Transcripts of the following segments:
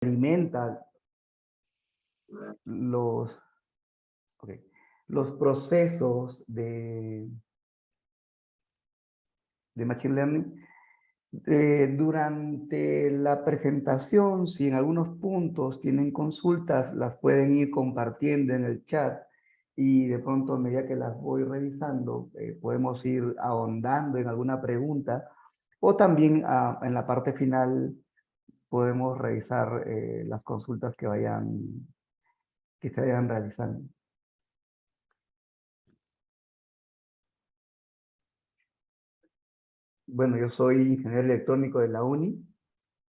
alimenta los, okay, los procesos de Machine Learning. Durante la presentación, si en algunos puntos tienen consultas, las pueden ir compartiendo en el chat y de pronto a medida que las voy revisando, podemos ir ahondando en alguna pregunta o también en la parte final podemos revisar las consultas que se vayan realizando. Bueno, yo soy ingeniero electrónico de la UNI.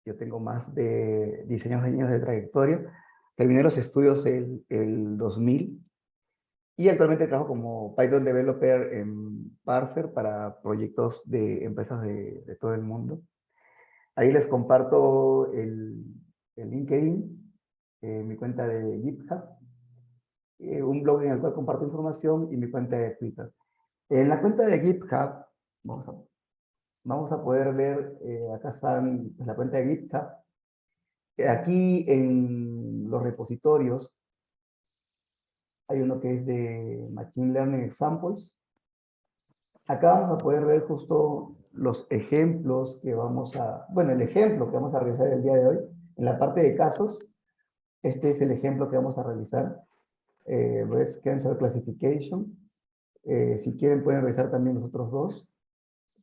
Yo tengo más de 19 años de trayectoria. Terminé los estudios el 2000 y actualmente trabajo como Python Developer en Parser para proyectos de empresas de todo el mundo. Ahí les comparto el LinkedIn, mi cuenta de GitHub, un blog en el cual comparto información y mi cuenta de Twitter. En la cuenta de GitHub, vamos a poder ver, acá está la cuenta de GitHub. Aquí en los repositorios hay uno que es de Machine Learning Examples. Acá vamos a poder ver justo los ejemplos que el ejemplo que vamos a realizar el día de hoy. En la parte de casos, este es el ejemplo que vamos a realizar. Breast Cancer Classification. Si quieren pueden revisar también los otros dos.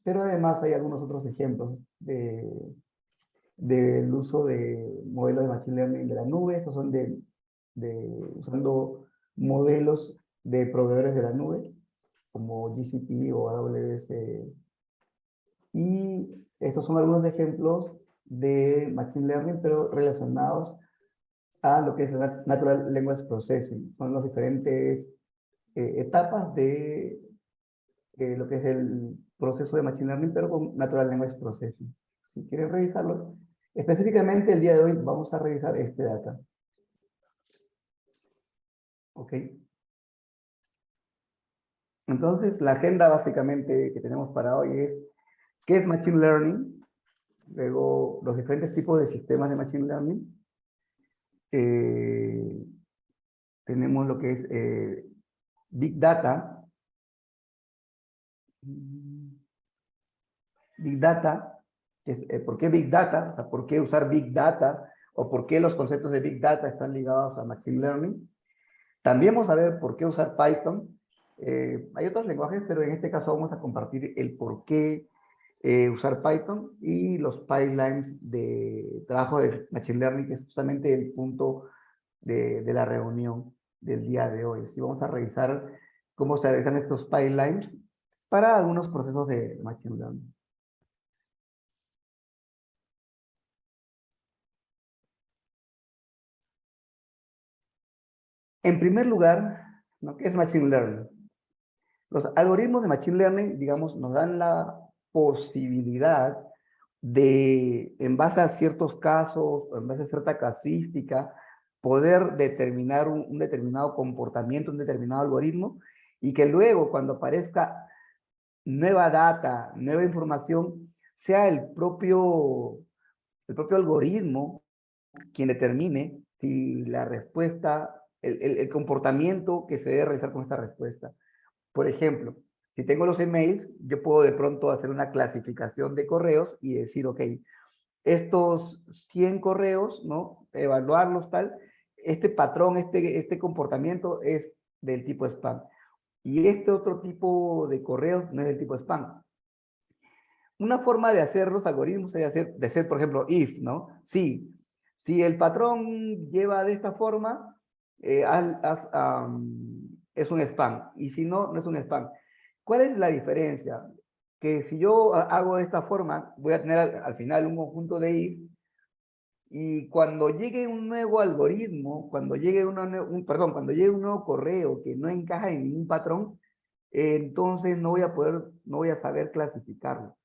Pero además hay algunos otros ejemplos del uso de modelos de Machine Learning de la nube. Estos son usando modelos de proveedores de la nube, como GCP o AWS. Y estos son algunos ejemplos de Machine Learning, pero relacionados a lo que es el Natural Language Processing. Son las diferentes etapas de lo que es el proceso de Machine Learning, pero con Natural Language Processing. Si quieren revisarlo, específicamente el día de hoy vamos a revisar este de acá. ¿Ok? Entonces, la agenda básicamente que tenemos para hoy es ¿qué es Machine Learning? Luego, los diferentes tipos de sistemas de Machine Learning. Tenemos lo que es Big Data. Big Data, ¿por qué Big Data? O sea, ¿por qué usar Big Data? ¿O por qué los conceptos de Big Data están ligados a Machine Learning? También vamos a ver por qué usar Python. Hay otros lenguajes, pero en este caso vamos a compartir el por qué usar Python y los pipelines de trabajo de Machine Learning, que es justamente el punto de la reunión del día de hoy. Así vamos a revisar cómo se realizan estos pipelines para algunos procesos de Machine Learning. En primer lugar, ¿no? ¿Qué es Machine Learning? Los algoritmos de Machine Learning, digamos, nos dan la posibilidad de, en base a ciertos casos, en base a cierta casuística, poder determinar un determinado comportamiento, un determinado algoritmo, y que luego, cuando aparezca nueva data, nueva información, sea el propio algoritmo quien determine si la respuesta, el comportamiento que se debe realizar con esta respuesta. Por ejemplo, si tengo los emails, yo puedo de pronto hacer una clasificación de correos y decir, ok, estos 100 correos, ¿no? Evaluarlos tal, este patrón, este comportamiento es del tipo spam. Y este otro tipo de correos no es del tipo spam. Una forma de hacer los algoritmos es de hacer, por ejemplo, if, ¿no? Sí, si el patrón lleva de esta forma, es un spam. Y si no, no es un spam. ¿Cuál es la diferencia? Que si yo hago de esta forma, voy a tener al final un conjunto de if, y cuando llegue un nuevo algoritmo, cuando llegue cuando llegue un nuevo correo que no encaja en ningún patrón, entonces no voy a saber clasificarlo.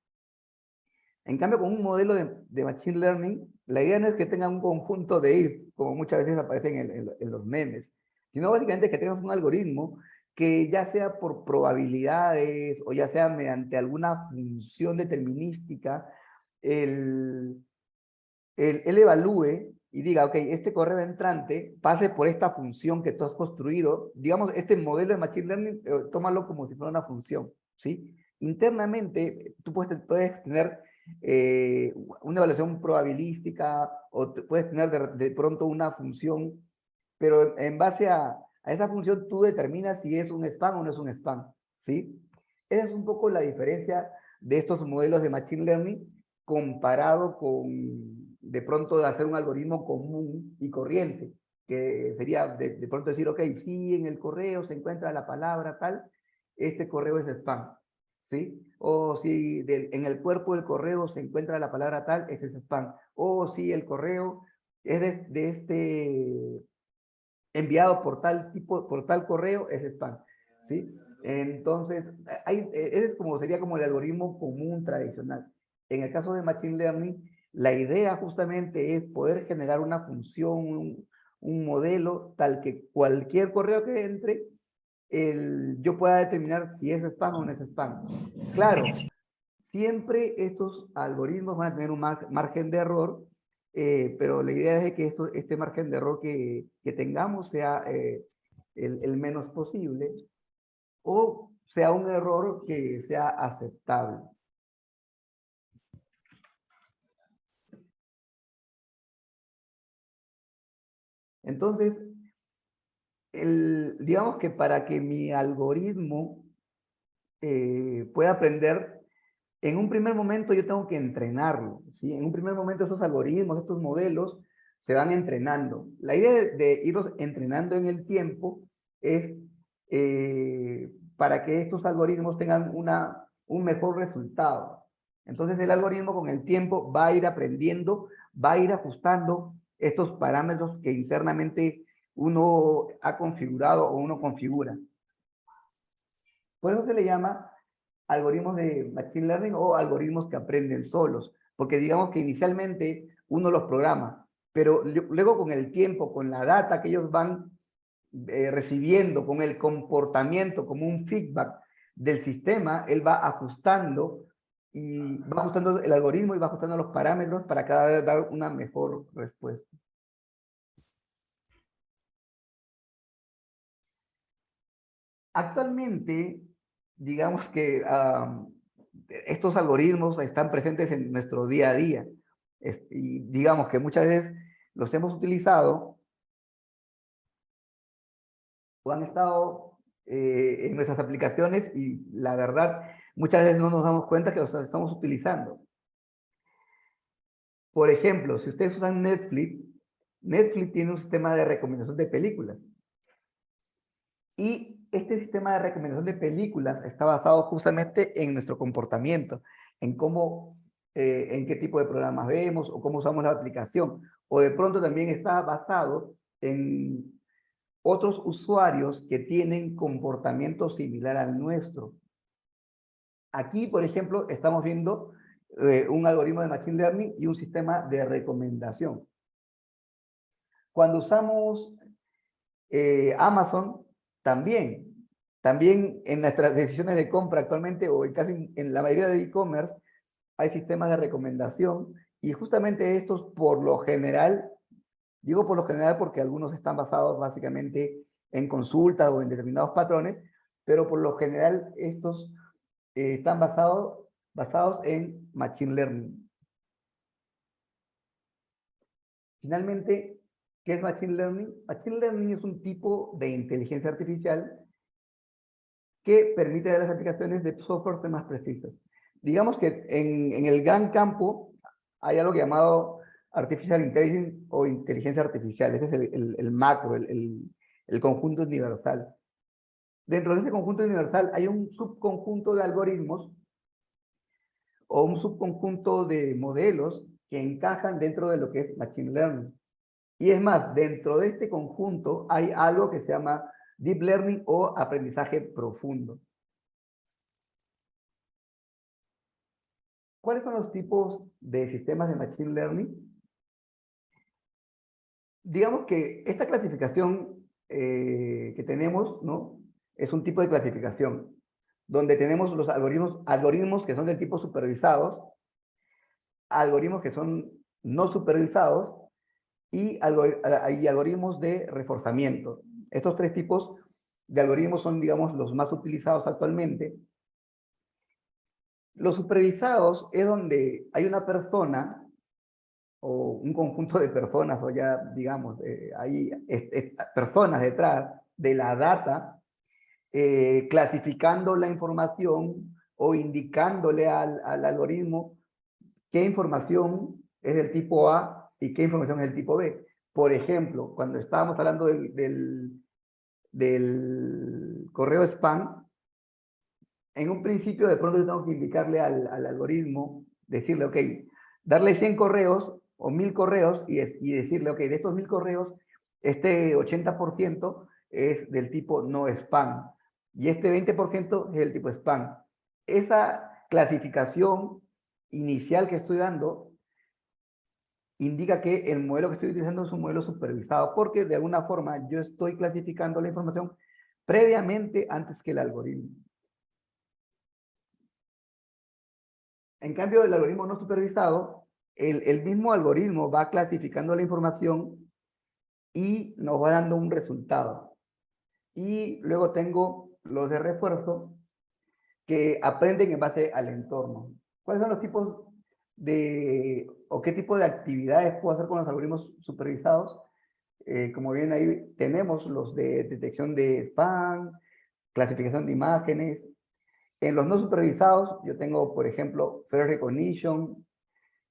En cambio, con un modelo de Machine Learning, la idea no es que tengan un conjunto de if, como muchas veces aparecen en los memes, sino básicamente que tengas un algoritmo que ya sea por probabilidades o ya sea mediante alguna función determinística, él evalúe y diga, ok, este correo entrante pase por esta función que tú has construido. Digamos, este modelo de Machine Learning, tómalo como si fuera una función, ¿sí? Internamente, tú puedes tener una evaluación probabilística o puedes tener de pronto una función, pero en base a esa función tú determinas si es un spam o no es un spam, ¿sí? Esa es un poco la diferencia de estos modelos de Machine Learning comparado con de pronto de hacer un algoritmo común y corriente, que sería de pronto decir, ok, si en el correo se encuentra la palabra tal, este correo es spam, ¿sí? O si en el cuerpo del correo se encuentra la palabra tal, ese es spam. O si el correo es de este enviado por tal tipo, por tal correo, es spam, ¿sí? Entonces, ese es como, sería como el algoritmo común tradicional. En el caso de Machine Learning, la idea justamente es poder generar una función, un modelo, tal que cualquier correo que entre, yo pueda determinar si es spam o no es spam. Claro, siempre estos algoritmos van a tener un margen de error, pero la idea es que este margen de error que tengamos sea el menos posible o sea un error que sea aceptable. Entonces, digamos que para que mi algoritmo pueda aprender, en un primer momento yo tengo que entrenarlo, ¿sí? En un primer momento estos algoritmos, estos modelos se van entrenando. La idea de irlos entrenando en el tiempo es para que estos algoritmos tengan un mejor resultado. Entonces el algoritmo con el tiempo va a ir aprendiendo, va a ir ajustando estos parámetros que internamente uno ha configurado o uno configura. Por eso se le llama algoritmos de Machine Learning o algoritmos que aprenden solos, porque digamos que inicialmente uno los programa, pero luego con el tiempo, con la data que ellos van recibiendo, con el comportamiento, como un feedback del sistema, él va ajustando y va ajustando el algoritmo y va ajustando los parámetros para cada vez dar una mejor respuesta. Actualmente, digamos que estos algoritmos están presentes en nuestro día a día. Y digamos que muchas veces los hemos utilizado o han estado en nuestras aplicaciones y la verdad, muchas veces no nos damos cuenta que los estamos utilizando. Por ejemplo, si ustedes usan Netflix, Netflix tiene un sistema de recomendación de películas. Y este sistema de recomendación de películas está basado justamente en nuestro comportamiento, en cómo, en qué tipo de programas vemos o cómo usamos la aplicación. O de pronto también está basado en otros usuarios que tienen comportamiento similar al nuestro. Aquí, por ejemplo, estamos viendo un algoritmo de Machine Learning y un sistema de recomendación. Cuando usamos Amazon, también en nuestras decisiones de compra actualmente o casi en la mayoría de e-commerce hay sistemas de recomendación y justamente estos por lo general, digo por lo general porque algunos están basados básicamente en consultas o en determinados patrones, pero por lo general estos están basados en Machine Learning. Finalmente, ¿qué es Machine Learning? Machine Learning es un tipo de inteligencia artificial que permite a las aplicaciones de software ser más precisas. Digamos que en el gran campo hay algo llamado Artificial Intelligence o inteligencia artificial. Ese es el macro, el conjunto universal. Dentro de ese conjunto universal hay un subconjunto de algoritmos o un subconjunto de modelos que encajan dentro de lo que es Machine Learning. Y es más, dentro de este conjunto hay algo que se llama Deep Learning o aprendizaje profundo. ¿Cuáles son los tipos de sistemas de Machine Learning? Digamos que esta clasificación que tenemos, ¿no? Es un tipo de clasificación donde tenemos los algoritmos que son del tipo supervisados, algoritmos que son no supervisados y hay algoritmos de reforzamiento. Estos tres tipos de algoritmos son, digamos, los más utilizados actualmente. Los supervisados es donde hay una persona o un conjunto de personas, o ya, digamos, hay personas detrás de la data, clasificando la información o indicándole al algoritmo qué información es del tipo A y qué información es del tipo B. Por ejemplo, cuando estábamos hablando del correo spam, en un principio de pronto yo tengo que indicarle al algoritmo, decirle, ok, darle 100 correos o 1000 correos y decirle, ok, de estos 1000 correos, este 80% es del tipo no spam y este 20% es del tipo spam. Esa clasificación inicial que estoy dando indica que el modelo que estoy utilizando es un modelo supervisado, porque de alguna forma yo estoy clasificando la información previamente antes que el algoritmo. En cambio, el algoritmo no supervisado, el mismo algoritmo va clasificando la información y nos va dando un resultado. Y luego tengo los de refuerzo que aprenden en base al entorno. ¿Cuáles son los tipos o qué tipo de actividades puedo hacer con los algoritmos supervisados? Como ven ahí, tenemos los de detección de spam, clasificación de imágenes. En los no supervisados, yo tengo, por ejemplo, Face Recognition,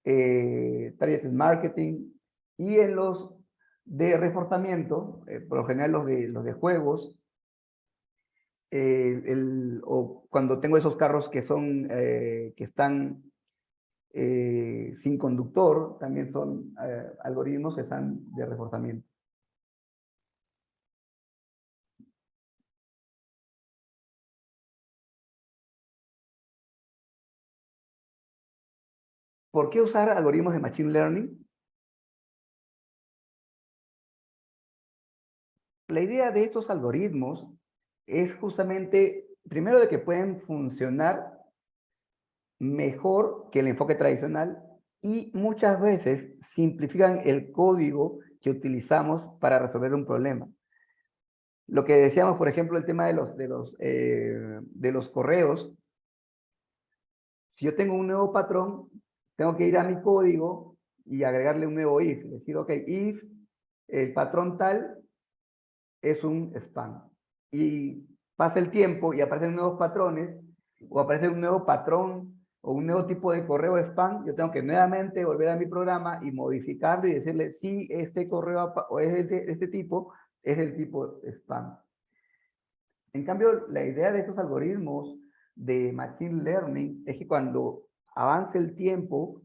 Targeted Marketing, y en los de reforzamiento, por lo general los de juegos, o cuando tengo esos carros que son, que están sin conductor, también son algoritmos que están de reforzamiento. ¿Por qué usar algoritmos de Machine Learning? La idea de estos algoritmos es justamente, primero, de que pueden funcionar mejor que el enfoque tradicional y muchas veces simplifican el código que utilizamos para resolver un problema. Lo que decíamos, por ejemplo, el tema de los correos. Si yo tengo un nuevo patrón, tengo que ir a mi código y agregarle un nuevo if. Decir, ok, if el patrón tal es un spam. Y pasa el tiempo y aparecen nuevos patrones, o aparece un nuevo patrón o un nuevo tipo de correo spam, yo tengo que nuevamente volver a mi programa y modificarlo y decirle si este correo o es de este tipo, es el tipo spam. En cambio, la idea de estos algoritmos de Machine Learning es que cuando avance el tiempo,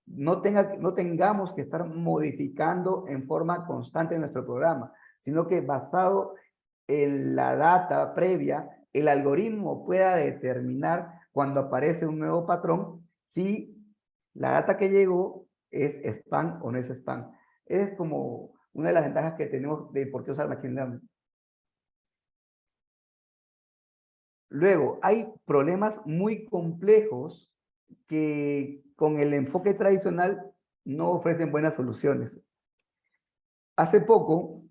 no tengamos que estar modificando en forma constante nuestro programa, sino que basado en la data previa, el algoritmo pueda determinar cuando aparece un nuevo patrón si la data que llegó es spam o no es spam. Es como una de las ventajas que tenemos de por qué usar Machine Learning. Luego, hay problemas muy complejos que con el enfoque tradicional no ofrecen buenas soluciones. Hace poco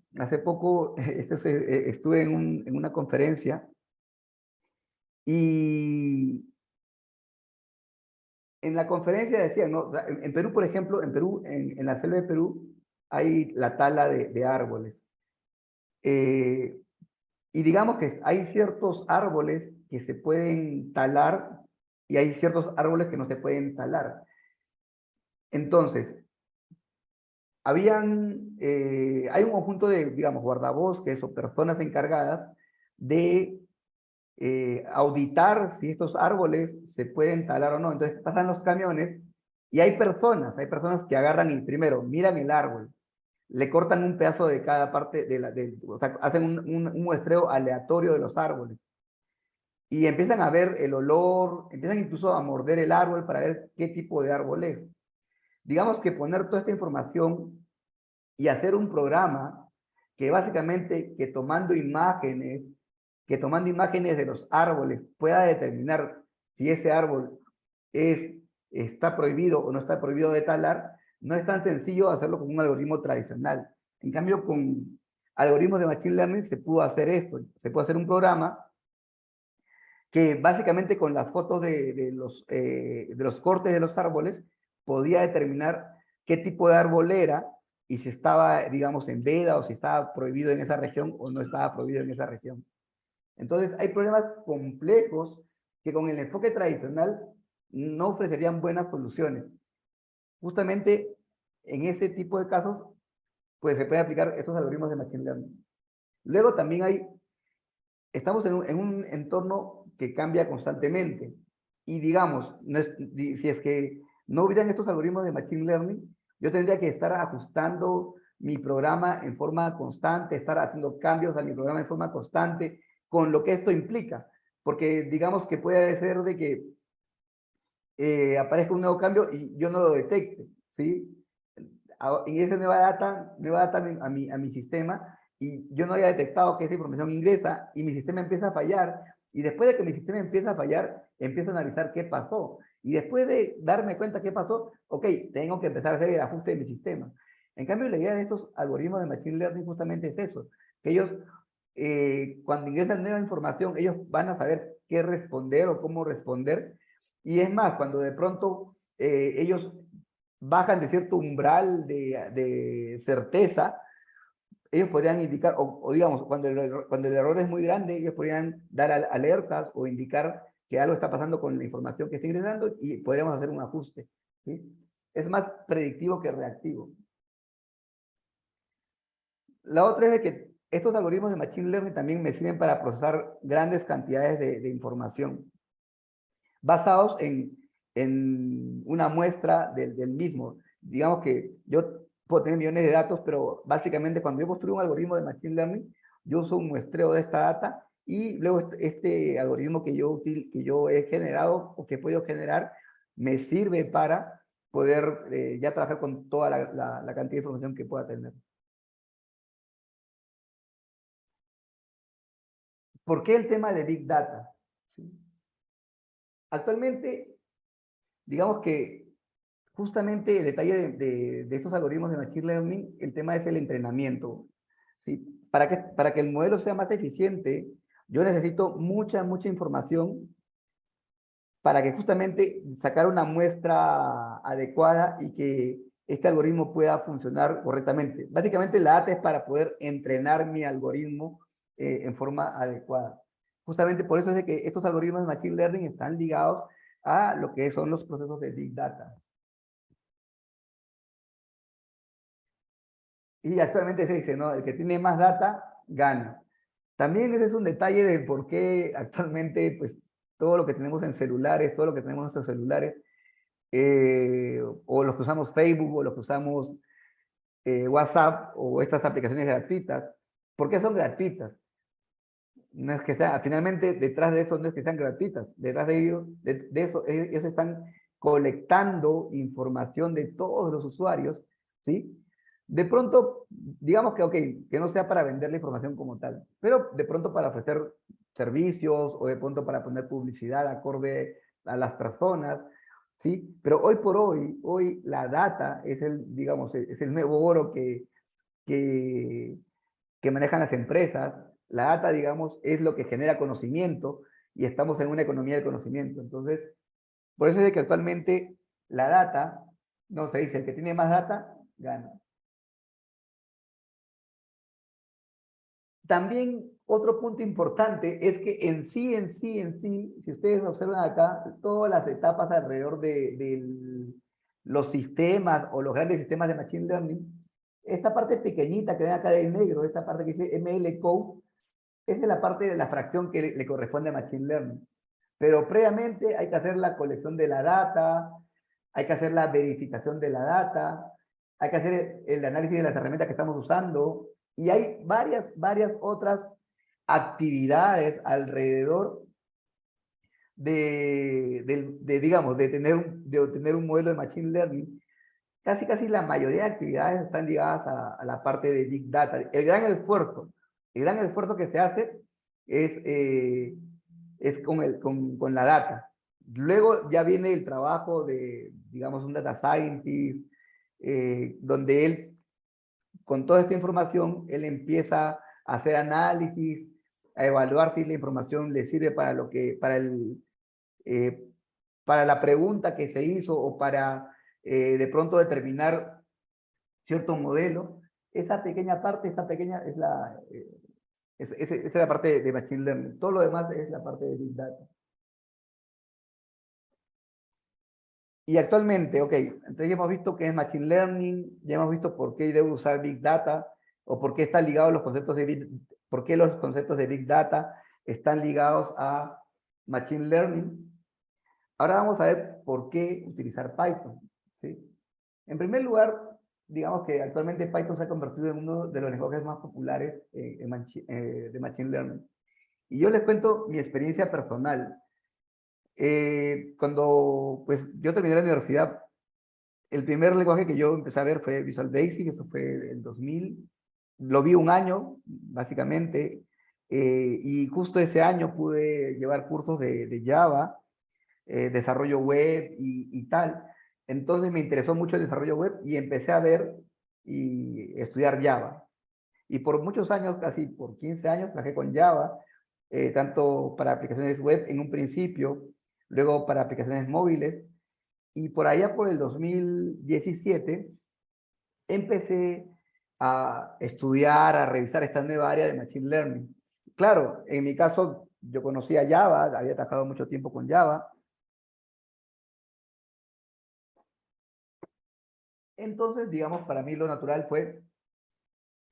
estuve en una conferencia y en la conferencia decían, ¿no? En Perú, por ejemplo, en la selva de Perú, hay la tala de árboles. Eh, y digamos que hay ciertos árboles que se pueden talar y hay ciertos árboles que no se pueden talar. Entonces, hay un conjunto de, digamos, guardabosques o personas encargadas de auditar si estos árboles se pueden talar o no. Entonces pasan los camiones y hay personas que agarran y primero miran el árbol, le cortan un pedazo de cada parte, o sea, hacen un muestreo aleatorio de los árboles y empiezan a ver el olor, empiezan incluso a morder el árbol para ver qué tipo de árbol es. Digamos que poner toda esta información y hacer un programa que básicamente que tomando imágenes de los árboles pueda determinar si ese árbol está prohibido o no está prohibido de talar, no es tan sencillo hacerlo con un algoritmo tradicional. En cambio, con algoritmos de Machine Learning se pudo hacer esto. Se puede hacer un programa que básicamente con las fotos de los cortes de los árboles podía determinar qué tipo de árbol era y si estaba, digamos, en veda o si estaba prohibido en esa región o no estaba prohibido en esa región. Entonces, hay problemas complejos que con el enfoque tradicional no ofrecerían buenas soluciones. Justamente en ese tipo de casos, pues se pueden aplicar estos algoritmos de Machine Learning. Luego también estamos en un entorno que cambia constantemente. Y digamos, si es que no hubieran estos algoritmos de Machine Learning, yo tendría que estar ajustando mi programa en forma constante, estar haciendo cambios a mi programa en forma constante, con lo que esto implica. Porque digamos que puede ser de que aparezca un nuevo cambio y yo no lo detecte, ¿sí? En esa nueva data a mi sistema y yo no había detectado que esa información ingresa y mi sistema empieza a fallar y después de que mi sistema empieza a fallar, empiezo a analizar qué pasó y después de darme cuenta qué pasó, ok, tengo que empezar a hacer el ajuste de mi sistema. En cambio, la idea de estos algoritmos de Machine Learning justamente es eso, que ellos cuando ingresan nueva información, ellos van a saber qué responder o cómo responder y es más, cuando de pronto ellos bajan de cierto umbral de certeza, ellos podrían indicar, o digamos, cuando el error es muy grande, ellos podrían dar alertas o indicar que algo está pasando con la información que está ingresando y podríamos hacer un ajuste, ¿sí? Es más predictivo que reactivo. La otra es de que estos algoritmos de Machine Learning también me sirven para procesar grandes cantidades de información basados en una muestra del mismo. Digamos que yo puedo tener millones de datos, pero básicamente cuando yo construyo un algoritmo de Machine Learning, yo uso un muestreo de esta data y luego este algoritmo que yo he generado o que he podido generar me sirve para poder ya trabajar con toda la cantidad de información que pueda tener. ¿Por qué el tema de Big Data? ¿Sí? Actualmente, digamos que justamente el detalle de estos algoritmos de Machine Learning, el tema es el entrenamiento. ¿Sí? Para que el modelo sea más eficiente, yo necesito mucha información para que justamente sacar una muestra adecuada y que este algoritmo pueda funcionar correctamente. Básicamente la data es para poder entrenar mi algoritmo en forma adecuada. Justamente por eso es de que estos algoritmos de Machine Learning están ligados a lo que son los procesos de Big Data. Y actualmente se dice, ¿no? El que tiene más data, gana. También ese es un detalle de por qué actualmente, pues, todo lo que tenemos en celulares, todo lo que tenemos en nuestros celulares, o los que usamos Facebook, o los que usamos WhatsApp, o estas aplicaciones gratuitas, ¿por qué son gratuitas? No es que sea, finalmente, detrás de eso no es que sean gratuitas, detrás de ellos, de eso, ellos están colectando información de todos los usuarios, ¿sí? De pronto, digamos que, ok, que no sea para vender la información como tal, pero de pronto para ofrecer servicios o de pronto para poner publicidad acorde a las personas, ¿sí? Pero hoy por hoy la data es el, digamos, es el nuevo oro que, que manejan las empresas. La data, digamos, es lo que genera conocimiento y estamos en una economía del conocimiento. Entonces, por eso es que actualmente la data, no se dice, el que tiene más data, gana. También otro punto importante es que en sí, si ustedes observan acá, todas las etapas alrededor de los sistemas o los grandes sistemas de Machine Learning, esta parte pequeñita que ven acá de negro, esta parte que dice ML Code, esa es la parte de la fracción que le corresponde a Machine Learning. Pero previamente hay que hacer la colección de la data, hay que hacer la verificación de la data, hay que hacer el análisis de las herramientas que estamos usando y hay varias otras actividades alrededor digamos, de obtener un modelo de Machine Learning. Casi la mayoría de actividades están ligadas a la parte de Big Data. El gran esfuerzo que se hace es con la data. Luego ya viene el trabajo de, digamos, un data scientist, donde él, con toda esta información, él empieza a hacer análisis, a evaluar si la información le sirve para lo que, eh, para la pregunta que se hizo o para de pronto determinar cierto modelo. Esa pequeña parte, esta pequeña es esa es la parte de Machine Learning. Todo lo demás es la parte de Big Data. Y actualmente, ok, entonces ya hemos visto qué es Machine Learning, ya hemos visto por qué debo usar Big Data, o por qué están ligados los conceptos por qué los conceptos de Big Data están ligados a Machine Learning. Ahora vamos a ver por qué utilizar Python, ¿sí? En primer lugar, digamos que actualmente Python se ha convertido en uno de los lenguajes más populares de Machine Learning. Y yo les cuento mi experiencia personal. Cuando pues, yo terminé la universidad, el primer lenguaje que yo empecé a ver fue Visual Basic, eso fue el 2000. Lo vi un año, básicamente, y justo ese año pude llevar cursos de Java, desarrollo web y tal. Entonces me interesó mucho el desarrollo web y empecé a ver y estudiar Java. Y por muchos años, casi por 15 años, trabajé con Java, tanto para aplicaciones web en un principio, luego para aplicaciones móviles, y por allá por el 2017 empecé a estudiar, a revisar esta nueva área de Machine Learning. Claro, en mi caso yo conocía Java, había trabajado mucho tiempo con Java, entonces digamos para mí lo natural fue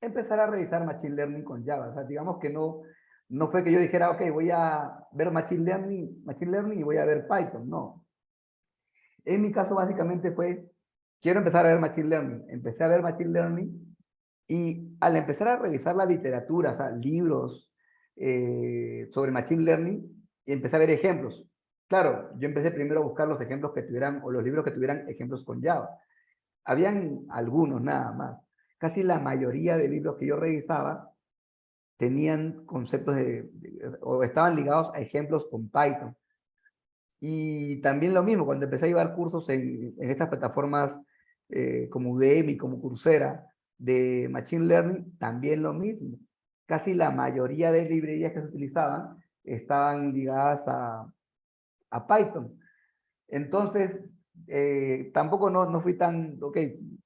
empezar a revisar Machine Learning con Java. O sea, digamos que no fue que yo dijera, ok, voy a ver Machine Learning y voy a ver Python, no. En mi caso básicamente fue, quiero empezar a ver Machine Learning. Empecé a ver Machine Learning y al empezar a revisar la literatura, o sea, libros sobre Machine Learning, empecé a ver ejemplos. Claro, yo empecé primero a buscar los ejemplos que tuvieran, o los libros que tuvieran ejemplos con Java. Habían algunos nada más. Casi la mayoría de libros que yo revisaba tenían conceptos o estaban ligados a ejemplos con Python. Y también lo mismo, cuando empecé a llevar cursos en estas plataformas como Udemy, como Coursera, de Machine Learning, también lo mismo. Casi la mayoría de librerías que se utilizaban estaban ligadas a Python. Entonces, tampoco no fui tan, ok,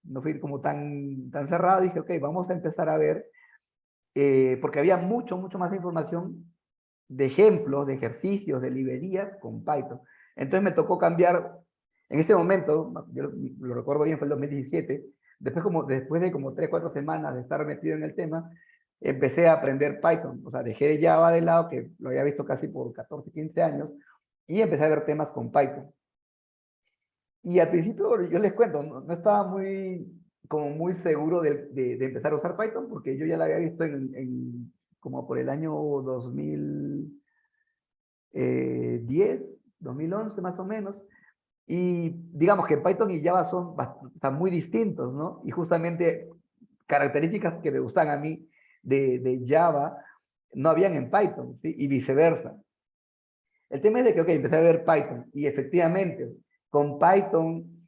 no fui como tan cerrado, dije, ok, vamos a empezar a ver, porque había mucho más información de ejemplos, de ejercicios, de librerías con Python. Entonces me tocó cambiar, en ese momento, yo lo recuerdo bien, fue el 2017, después de como 3, 4 semanas de estar metido en el tema, empecé a aprender Python, o sea, dejé de Java de lado, que lo había visto casi por 14, 15 años, y empecé a ver temas con Python. Y al principio, yo les cuento, no estaba como muy seguro de empezar a usar Python, porque yo ya la había visto como por el año 2010, 2011 más o menos, y digamos que Python y Java están muy distintos, ¿no? Y justamente características que me gustan a mí de Java no habían en Python, ¿sí? Y viceversa. El tema es de que, ok, empecé a ver Python y efectivamente, con Python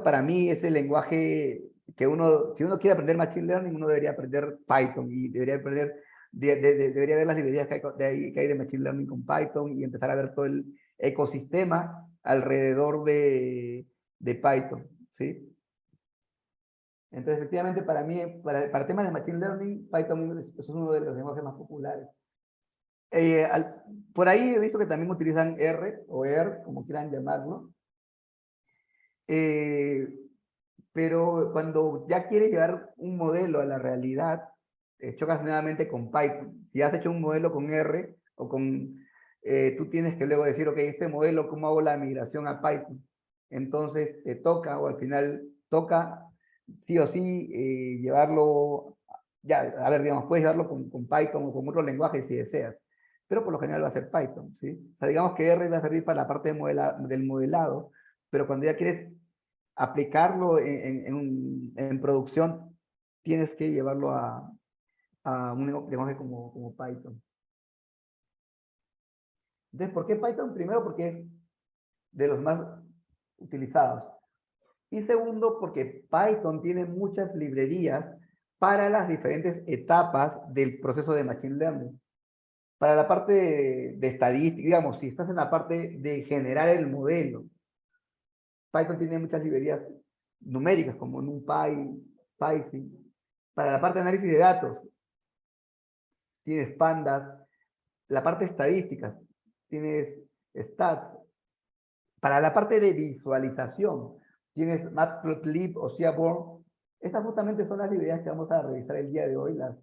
para mí es el lenguaje que si uno quiere aprender Machine Learning, uno debería aprender Python y debería aprender, debería ver las librerías que hay de Machine Learning con Python y empezar a ver todo el ecosistema alrededor de Python, ¿sí? Entonces, efectivamente, para mí, para temas de Machine Learning, Python es uno de los lenguajes más populares. Por ahí he visto que también utilizan R o R, como quieran llamarlo. Eh, pero cuando ya quieres llevar un modelo a la realidad, chocas nuevamente con Python. Si has hecho un modelo con R tú tienes que luego decir, ok, este modelo, ¿cómo hago la migración a Python? Entonces te toca, o al final toca, sí o sí, llevarlo, ya, a ver, digamos, puedes llevarlo con Python o con otro lenguaje si deseas, pero por lo general va a ser Python, ¿sí? O sea, digamos que R va a servir para la parte del modelado, pero cuando ya quieres aplicarlo en producción, tienes que llevarlo a un lenguaje como Python. Entonces, ¿por qué Python? Primero porque es de los más utilizados. Y segundo, porque Python tiene muchas librerías para las diferentes etapas del proceso de Machine Learning. Para la parte de estadística, digamos, si estás en la parte de generar el modelo, Python tiene muchas librerías numéricas como NumPy, PySy. Para la parte de análisis de datos, tienes Pandas. La parte de estadísticas, tienes Stats. Para la parte de visualización, tienes Matplotlib o Seaborn. Estas justamente son las librerías que vamos a revisar el día de hoy, las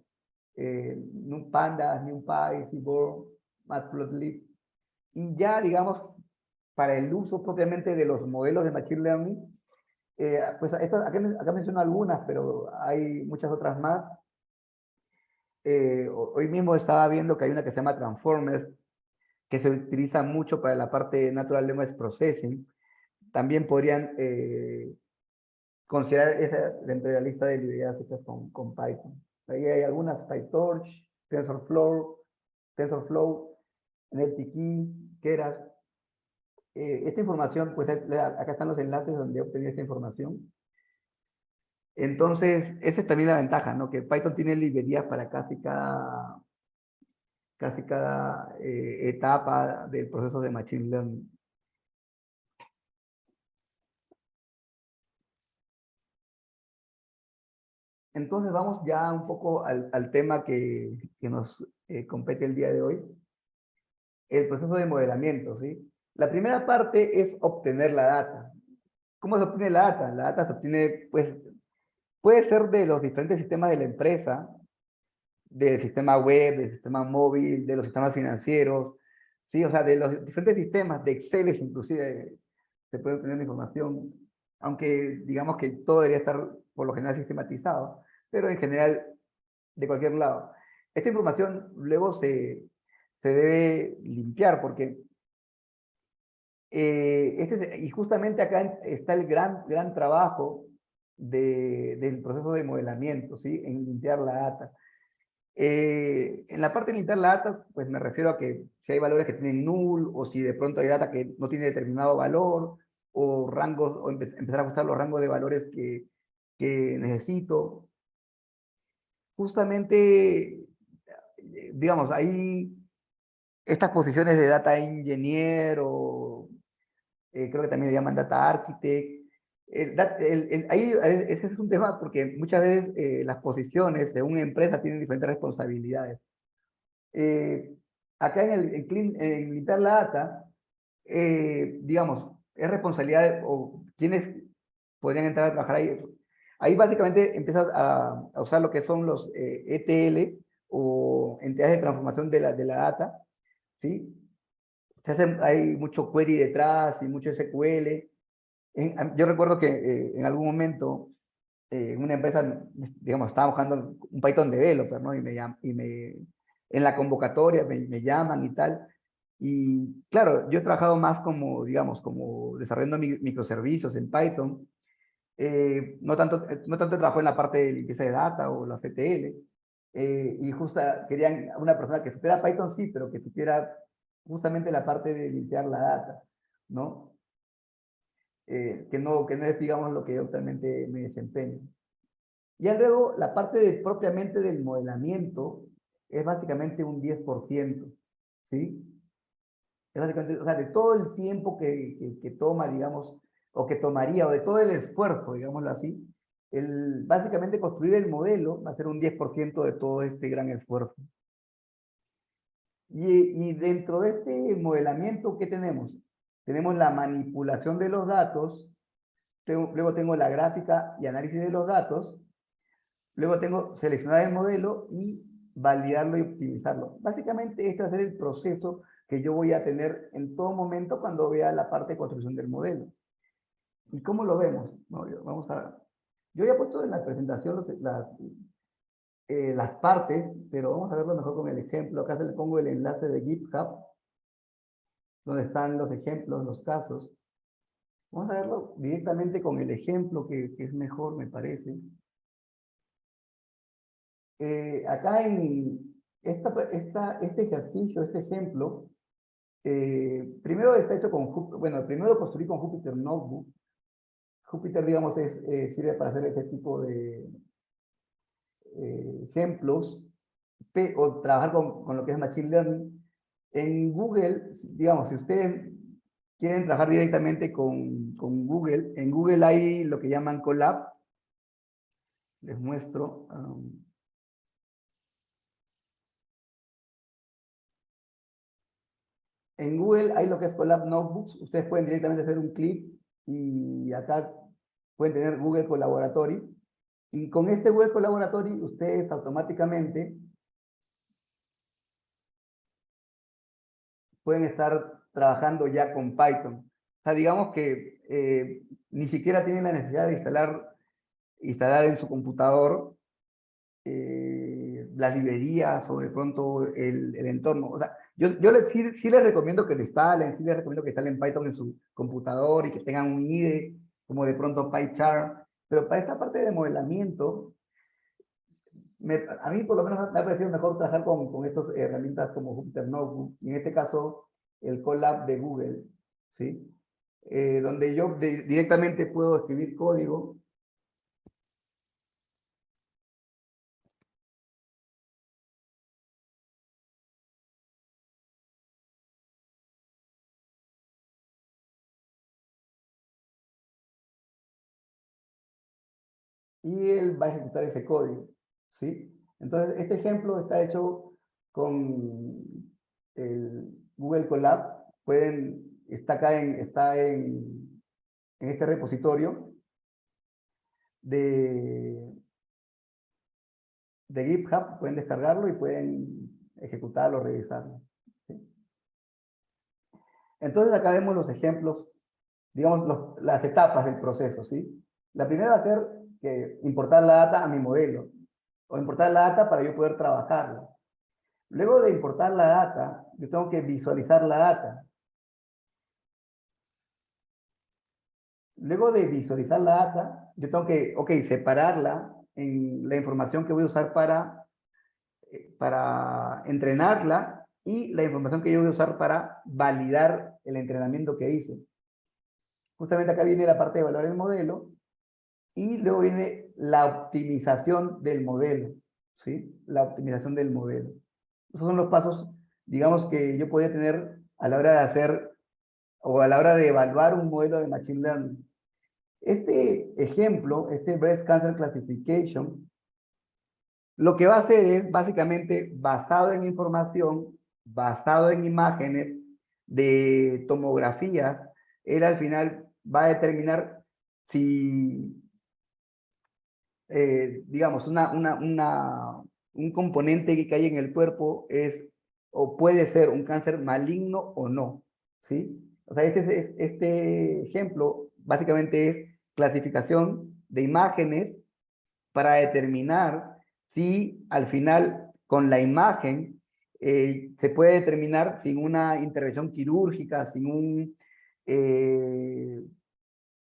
NumPandas, NumPy, Seaborn, Matplotlib. Y ya, digamos, para el uso propiamente de los modelos de Machine Learning, pues acá menciono algunas, pero hay muchas otras más. Hoy mismo estaba viendo que hay una que se llama Transformers, que se utiliza mucho para la parte de Natural Language Processing. También podrían considerar esa dentro de la lista de librerías hechas con Python. Ahí hay algunas, PyTorch, TensorFlow, NLTK, Keras. Esta información, pues acá están los enlaces donde he obtenido esta información. Entonces, esa es también la ventaja, ¿no? Que Python tiene librerías para casi cada etapa del proceso de Machine Learning. Entonces vamos ya un poco al tema que nos compete el día de hoy, el proceso de modelamiento, ¿sí? La primera parte es obtener la data. ¿Cómo se obtiene la data? La data se obtiene, pues, puede ser de los diferentes sistemas de la empresa, del sistema web, del sistema móvil, de los sistemas financieros, ¿sí? O sea, de los diferentes sistemas, de Excel inclusive, se puede obtener la información, aunque digamos que todo debería estar por lo general sistematizado, pero en general de cualquier lado. Esta información luego se debe limpiar porque, y justamente acá está el gran trabajo del proceso de modelamiento, ¿sí? En limpiar la data. En la parte de limpiar la data, pues me refiero a que si hay valores que tienen null, o si de pronto hay data que no tiene determinado valor, o rangos, o empezar a ajustar los rangos de valores que necesito. Justamente, digamos, hay estas posiciones de data engineer o creo que también le llaman data architect. Ahí ese es un tema porque muchas veces las posiciones en una empresa tienen diferentes responsabilidades. Eh, Acá en limpiar la data, digamos, es responsabilidad o quienes podrían entrar a trabajar ahí. Ahí básicamente empiezas a usar lo que son los ETL o entidades de transformación de la data, ¿sí? Hay mucho query detrás y mucho SQL. Yo recuerdo que en algún momento en una empresa, digamos, estaba buscando un Python developer, ¿no? En la convocatoria me llaman y tal. Y claro, yo he trabajado más como, digamos, como desarrollando microservicios en Python. No tanto trabajo en la parte de limpieza de data o la CTL. Y justo querían una persona que supiera Python, sí, pero que supiera justamente la parte de limpiar la data, ¿no? Que no es, digamos, lo que yo actualmente me desempeño. Ya luego, la parte propiamente del modelamiento es básicamente un 10%, ¿sí? Es básicamente, o sea, de todo el tiempo que toma, digamos, o que tomaría, o de todo el esfuerzo, digámoslo así, básicamente construir el modelo va a ser un 10% de todo este gran esfuerzo. Y dentro de este modelamiento, ¿qué tenemos? Tenemos la manipulación de los datos, luego tengo la gráfica y análisis de los datos, luego tengo seleccionar el modelo y validarlo y optimizarlo. Básicamente este va a ser el proceso que yo voy a tener en todo momento cuando vea la parte de construcción del modelo. ¿Y cómo lo vemos? Yo ya he puesto en la presentación las partes, pero vamos a verlo mejor con el ejemplo. Acá se le pongo el enlace de GitHub, donde están los ejemplos, los casos. Vamos a verlo directamente con el ejemplo que es mejor, me parece. Acá en este ejercicio, este ejemplo, primero está hecho primero lo construí con Jupyter Notebook, Jupyter, digamos, sirve para hacer ese tipo de ejemplos o trabajar con lo que es Machine Learning. En Google, digamos, si ustedes quieren trabajar directamente con Google, en Google hay lo que llaman Colab. Les muestro. En Google hay lo que es Colab Notebooks. Ustedes pueden directamente hacer un clic y acá pueden tener Google Collaboratory. Y con este Google Collaboratory, ustedes automáticamente pueden estar trabajando ya con Python. O sea, digamos que ni siquiera tienen la necesidad de instalar en su computador las librerías o de pronto el entorno. O sea, yo sí les recomiendo que lo instalen, sí les recomiendo que instalen Python en su computador y que tengan un IDE, como de pronto PyCharm, pero para esta parte de modelamiento, a mí por lo menos me ha parecido mejor trabajar con estas herramientas como Jupyter Notebook, y en este caso el Colab de Google, ¿sí? Donde yo directamente puedo escribir código y él va a ejecutar ese código, ¿sí? Entonces, este ejemplo está hecho con el Google Colab. Está acá en este repositorio de, de GitHub, pueden descargarlo y pueden ejecutarlo, revisarlo, ¿sí? Entonces, acá vemos los ejemplos, digamos, las etapas del proceso, ¿sí? La primera va a ser que importar la data a mi modelo, o importar la data para yo poder trabajarla. Luego de importar la data, yo tengo que visualizar la data. Luego de visualizar la data, yo tengo que, ok, separarla en la información que voy a usar para entrenarla y la información que yo voy a usar para validar el entrenamiento que hice. Justamente acá viene la parte de evaluar el modelo y luego viene la optimización del modelo, ¿sí? La optimización del modelo. Esos son los pasos, digamos, que yo podría tener a la hora de hacer o a la hora de evaluar un modelo de Machine Learning. Este ejemplo, este Breast Cancer Classification, lo que va a hacer es básicamente basado en información, basado en imágenes de tomografías, él al final va a determinar si, digamos, un componente que hay en el cuerpo es o puede ser un cáncer maligno o no, ¿sí? O sea, este ejemplo básicamente es clasificación de imágenes para determinar si al final con la imagen se puede determinar sin una intervención quirúrgica, eh,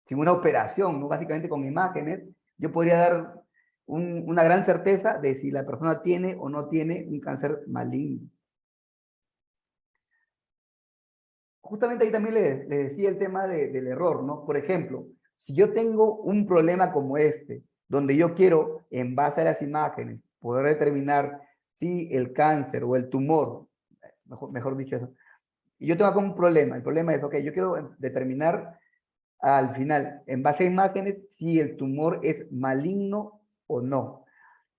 sin una operación, ¿no? Básicamente con imágenes, yo podría dar una gran certeza de si la persona tiene o no tiene un cáncer maligno. Justamente ahí también le decía el tema del error, ¿no? Por ejemplo, si yo tengo un problema como este, donde yo quiero, en base a las imágenes, poder determinar si el cáncer o el tumor, mejor dicho eso, y yo tengo como un problema, el problema es, ok, yo quiero determinar al final, en base a imágenes, si el tumor es maligno o no.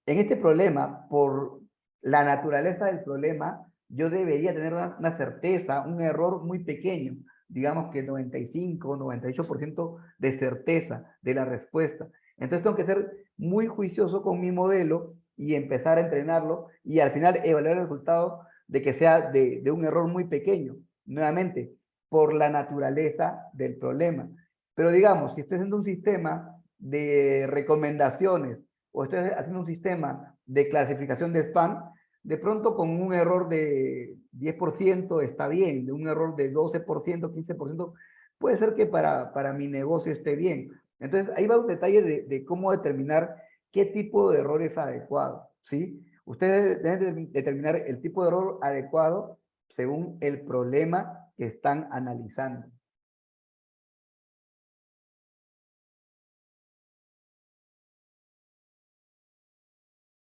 En este problema, por la naturaleza del problema, yo debería tener una certeza, un error muy pequeño, digamos que 95, 98% de certeza de la respuesta. Entonces tengo que ser muy juicioso con mi modelo y empezar a entrenarlo y al final evaluar el resultado de que sea de un error muy pequeño, nuevamente, por la naturaleza del problema. Pero digamos, si estoy haciendo un sistema de recomendaciones o estoy haciendo un sistema de clasificación de spam, de pronto con un error de 10% está bien, de un error de 12%, 15%, puede ser que para mi negocio esté bien. Entonces, ahí va un detalle de cómo determinar qué tipo de error es adecuado, ¿sí? Ustedes deben determinar el tipo de error adecuado según el problema que están analizando.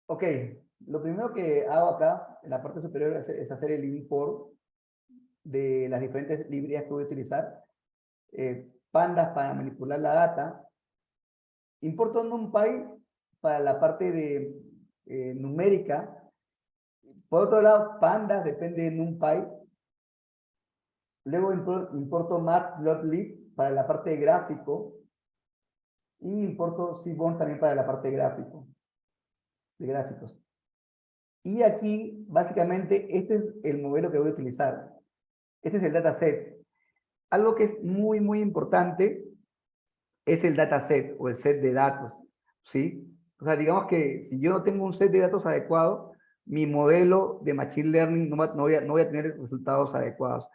Ok, lo primero que hago acá, en la parte superior, es hacer el import de las diferentes librerías que voy a utilizar. Pandas para manipular la data. Importo NumPy para la parte de numérica. Por otro lado, Pandas depende de NumPy. Luego importo Matplotlib para la parte de gráfico. Y importo Seaborn también para la parte de gráfico, de gráficos. Y aquí, básicamente, este es el modelo que voy a utilizar. Este es el dataset. Algo que es muy, muy importante es el dataset o el set de datos, ¿sí? O sea, digamos que si yo no tengo un set de datos adecuado, mi modelo de Machine Learning no voy a tener resultados adecuados.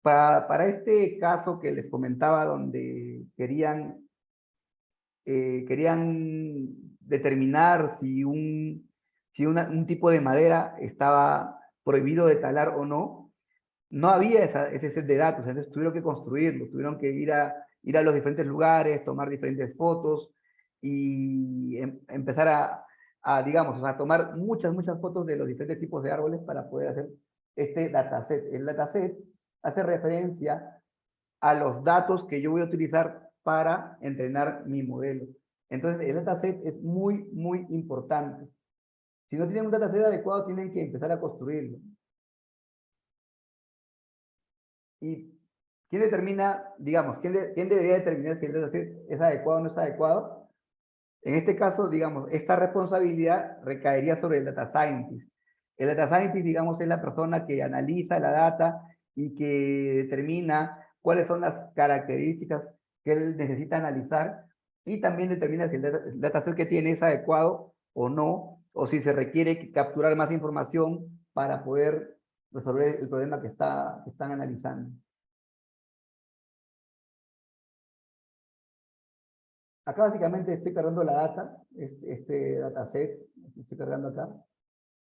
Para este caso que les comentaba, donde querían determinar si un tipo de madera estaba prohibido de talar o no, no había ese set de datos, entonces tuvieron que construirlo, tuvieron que ir a los diferentes lugares, tomar diferentes fotos y empezar digamos, a tomar muchas, muchas fotos de los diferentes tipos de árboles para poder hacer este dataset. El dataset hace referencia a los datos que yo voy a utilizar para entrenar mi modelo. Entonces, el dataset es muy, muy importante. Si no tienen un dataset adecuado, tienen que empezar a construirlo. ¿Y quién determina, digamos, quién debería determinar si el dataset es adecuado o no es adecuado? En este caso, digamos, esta responsabilidad recaería sobre el data scientist. El data scientist, digamos, es la persona que analiza la data y que determina cuáles son las características que él necesita analizar y también determina si el dataset que tiene es adecuado o no, o si se requiere capturar más información para poder resolver el problema que están analizando. Acá básicamente estoy cargando la data, este dataset, estoy cargando acá.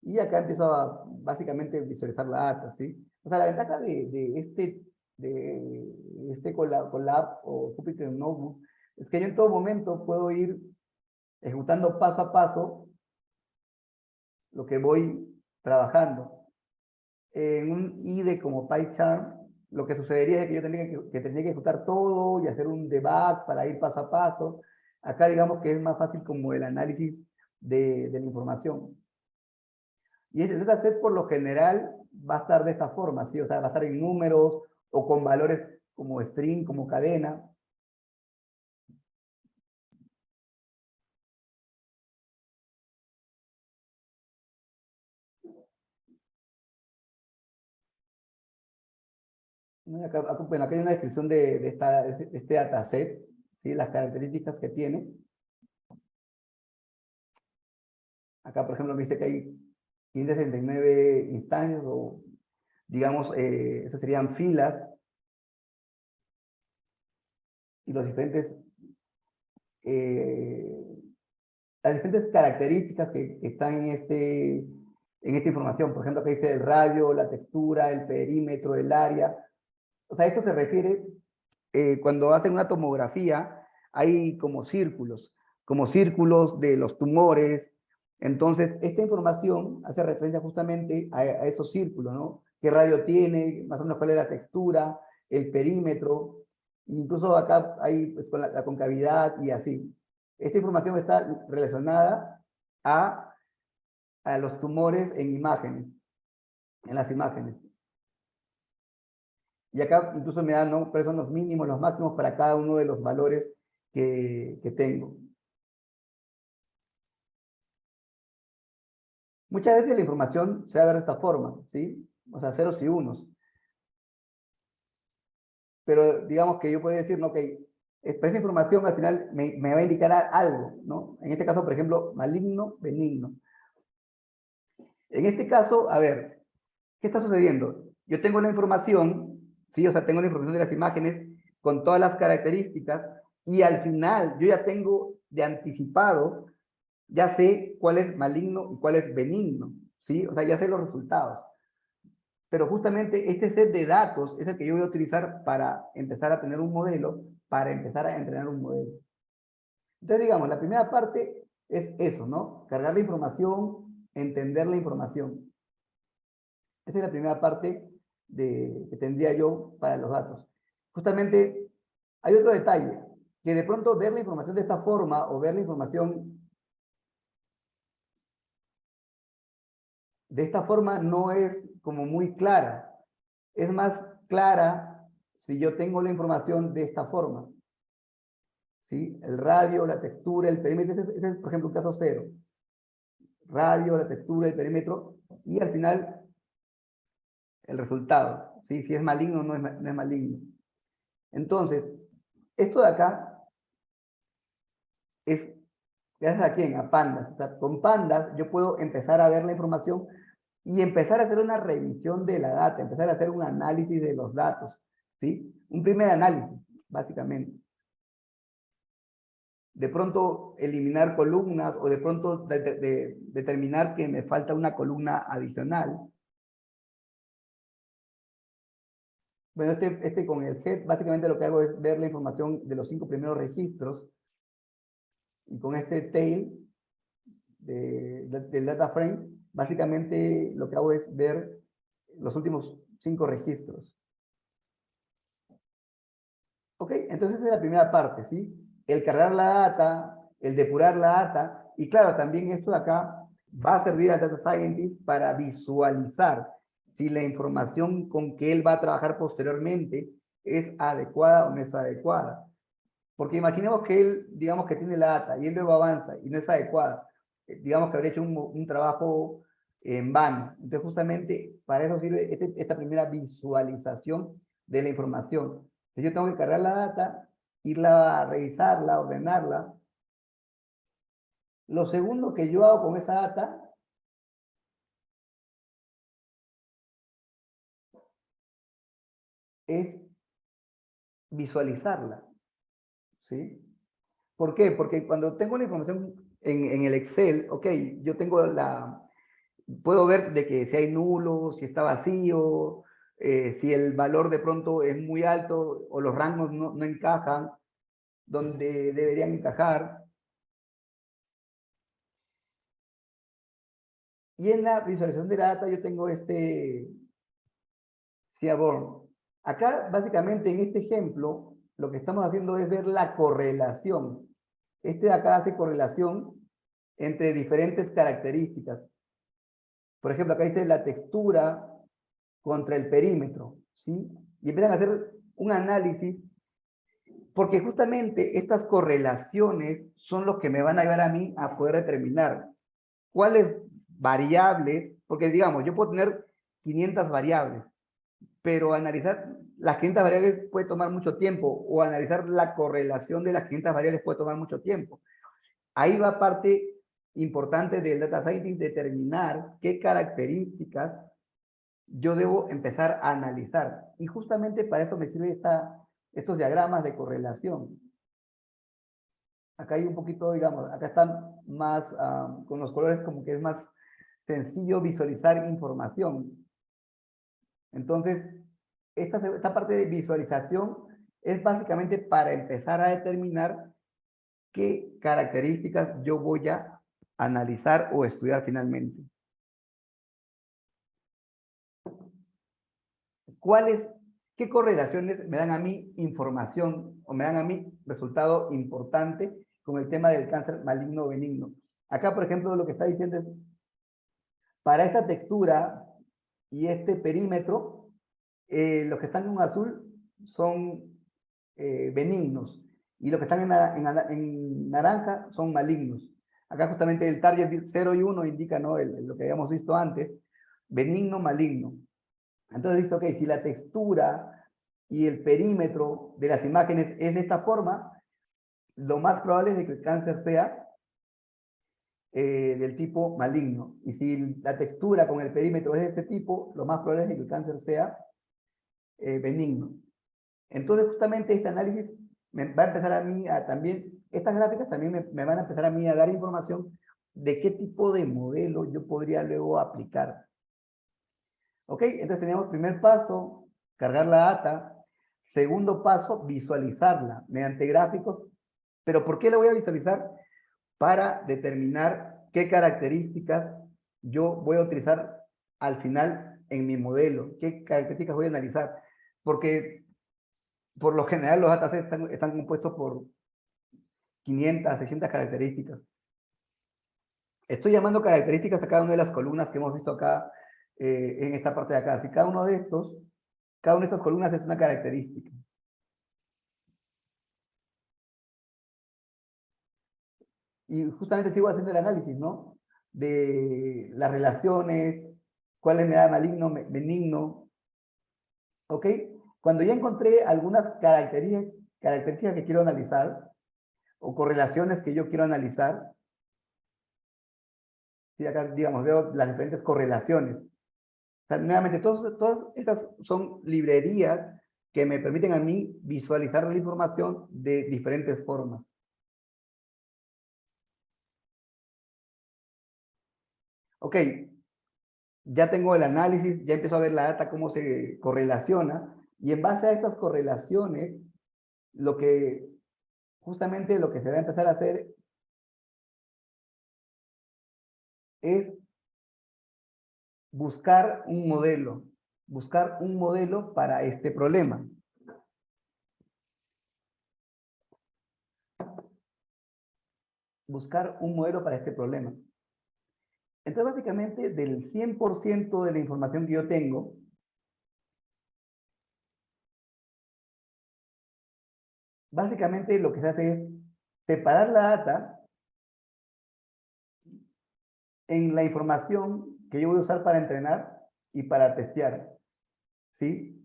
Y acá empiezo a básicamente visualizar la data, ¿sí? O sea, la ventaja de este Colab o Jupyter Notebook es que yo en todo momento puedo ir ejecutando paso a paso lo que voy trabajando. En un IDE como PyCharm, lo que sucedería es que yo tendría que ejecutar todo y hacer un debug para ir paso a paso. Acá digamos que es más fácil como el análisis de la información. Y el dataset por lo general va a estar de esta forma, ¿sí? O sea, va a estar en números o con valores como string, como cadena. Bueno, acá hay una descripción de este dataset, ¿sí? Las características que tiene. Acá, por ejemplo, me dice que hay 569 instancias o, digamos, esas serían filas y eh, las diferentes características que están en esta información. Por ejemplo, acá dice el radio, la textura, el perímetro, el área. O sea, esto se refiere cuando hacen una tomografía, hay como círculos de los tumores. Entonces, esta información hace referencia justamente a esos círculos, ¿no? ¿Qué radio tiene? Más o menos cuál es la textura, el perímetro. Incluso acá hay pues, con la concavidad y así. Esta información está relacionada a, a los tumores en imágenes, en las imágenes. Y acá incluso me dan, ¿no?, cuáles son los mínimos, los máximos para cada uno de los valores que tengo. Muchas veces la información se va a ver de esta forma, ¿sí? O sea, ceros y unos. Pero digamos que yo podría decir, ¿no? Que esa información al final me va a indicar algo, ¿no? En este caso, por ejemplo, maligno, benigno. En este caso, a ver, ¿qué está sucediendo? Yo tengo la información, ¿sí? O sea, tengo la información de las imágenes con todas las características y al final yo ya tengo de anticipado, ya sé cuál es maligno y cuál es benigno, ¿sí? O sea, ya sé los resultados. Pero justamente este set de datos es el que yo voy a utilizar para empezar a tener un modelo, para empezar a entrenar un modelo. Entonces, digamos, la primera parte es eso, ¿no? Cargar la información, entender la información. Esa es la primera parte que tendría yo para los datos. Justamente hay otro detalle, que de pronto ver la información de esta forma o ver la información de esta forma no es como muy clara. Es más clara si yo tengo la información de esta forma. ¿Sí? El radio, la textura, el perímetro, ese es, por ejemplo, un caso cero. Radio, la textura, el perímetro, y al final el resultado. ¿Sí? Si es maligno o no es maligno. Entonces, esto de acá es gracias a quién, a Pandas. O sea, con Pandas yo puedo empezar a ver la información y empezar a hacer una revisión de la data, empezar a hacer un análisis de los datos, ¿sí? Un primer análisis, básicamente. De pronto eliminar columnas o de pronto determinar que me falta una columna adicional. Bueno, este con el head, básicamente lo que hago es ver la información de los 5 primeros registros y con este tail del data frame, básicamente lo que hago es ver los últimos 5 registros. Ok, entonces esa es la primera parte, ¿sí? El cargar la data, el depurar la data, y claro, también esto de acá va a servir al Data Scientist para visualizar si la información con que él va a trabajar posteriormente es adecuada o no es adecuada. Porque imaginemos que él, digamos que tiene la data y él luego avanza y no es adecuada. Digamos que habría hecho un trabajo en vano. Entonces, justamente para eso sirve esta primera visualización de la información. Entonces, yo tengo que cargar la data, irla a revisarla, ordenarla. Lo segundo que yo hago con esa data es visualizarla, ¿sí? ¿Por qué? Porque cuando tengo la información en el Excel, ok, yo tengo puedo ver de que si hay nulos, si está vacío, si el valor de pronto es muy alto o los rangos no encajan donde deberían encajar. Y en la visualización de la data yo tengo este Seaborn. Acá, básicamente, en este ejemplo, lo que estamos haciendo es ver la correlación. Este de acá hace correlación entre diferentes características. Por ejemplo, acá dice la textura contra el perímetro, ¿sí? Y empiezan a hacer un análisis, porque justamente estas correlaciones son los que me van a ayudar a mí a poder determinar cuáles variables, porque digamos, yo puedo tener 500 variables, pero analizar las 500 variables puede tomar mucho tiempo, o analizar la correlación de las 500 variables puede tomar mucho tiempo. Ahí va parte importante del data scientist, determinar qué características yo debo empezar a analizar. Y justamente para eso me sirven estos diagramas de correlación. Acá hay un poquito, digamos, acá están más, con los colores como que es más sencillo visualizar información. Entonces, esta parte de visualización es básicamente para empezar a determinar qué características yo voy a analizar o estudiar finalmente. ¿Qué correlaciones me dan a mí información o me dan a mí resultado importante con el tema del cáncer maligno o benigno? Acá, por ejemplo, lo que está diciendo es, para esta textura y este perímetro, los que están en azul son benignos y los que están en naranja son malignos. Acá justamente el target 0 y 1 indica, ¿no? Lo que habíamos visto antes, benigno, maligno. Entonces dice, ok, si la textura y el perímetro de las imágenes es de esta forma, lo más probable es de que el cáncer sea del tipo maligno. Y si la textura con el perímetro es de este tipo, lo más probable es de que el cáncer sea benigno. Entonces, justamente este análisis me va a empezar a mí a también, estas gráficas también me van a empezar a mí a dar información de qué tipo de modelo yo podría luego aplicar. Ok, entonces tenemos primer paso, cargar la data. Segundo paso, visualizarla mediante gráficos. ¿Pero por qué la voy a visualizar? para determinar qué características yo voy a utilizar al final en mi modelo, qué características voy a analizar, porque por lo general los datasets están compuestos por 500, 600 características. Estoy llamando características a cada una de las columnas que hemos visto acá, en esta parte de acá. Si cada una de estas columnas es una característica. Y justamente sigo haciendo el análisis, ¿no? De las relaciones, cuál es mi edad maligno, benigno, ¿ok? Cuando ya encontré algunas características que quiero analizar, o correlaciones que yo quiero analizar, ¿sí? Acá, digamos, veo las diferentes correlaciones. O sea, nuevamente, todas estas son librerías que me permiten a mí visualizar la información de diferentes formas. Ok, ya tengo el análisis, ya empiezo a ver la data, cómo se correlaciona, y en base a estas correlaciones, justamente lo que se va a empezar a hacer es buscar un modelo para este problema. Buscar un modelo para este problema. Entonces, básicamente, del 100% de la información que yo tengo, básicamente lo que se hace es separar la data en la información que yo voy a usar para entrenar y para testear, ¿sí?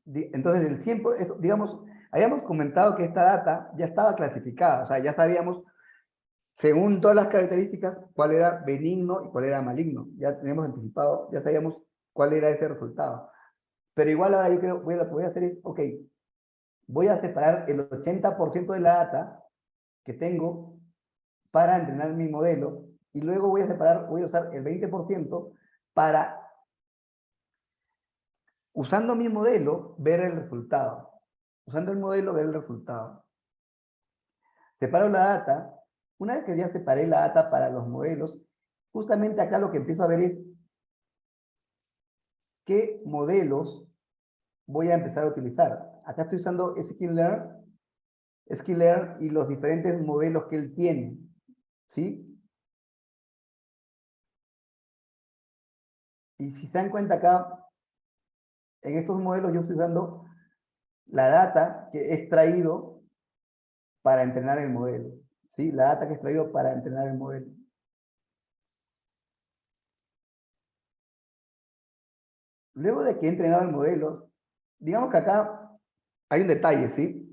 Entonces, el 100%, digamos, habíamos comentado que esta data ya estaba clasificada, o sea, ya sabíamos, según todas las características, cuál era benigno y cuál era maligno. Ya teníamos anticipado, ya sabíamos cuál era ese resultado. Pero igual ahora yo creo, lo que voy a hacer es, ok, voy a separar el 80% de la data que tengo para entrenar mi modelo y luego voy a usar el 20% para, usando mi modelo, ver el resultado. Usando el modelo, ver el resultado. Separo la data. Una vez que ya separé la data para los modelos, justamente acá lo que empiezo a ver es qué modelos voy a empezar a utilizar. Acá estoy usando Skillr y los diferentes modelos que él tiene, ¿sí? Y si se dan cuenta acá, en estos modelos yo estoy usando la data que he extraído para entrenar el modelo, ¿sí? La data que he extraído para entrenar el modelo. Luego de que he entrenado el modelo, digamos que acá hay un detalle, ¿sí?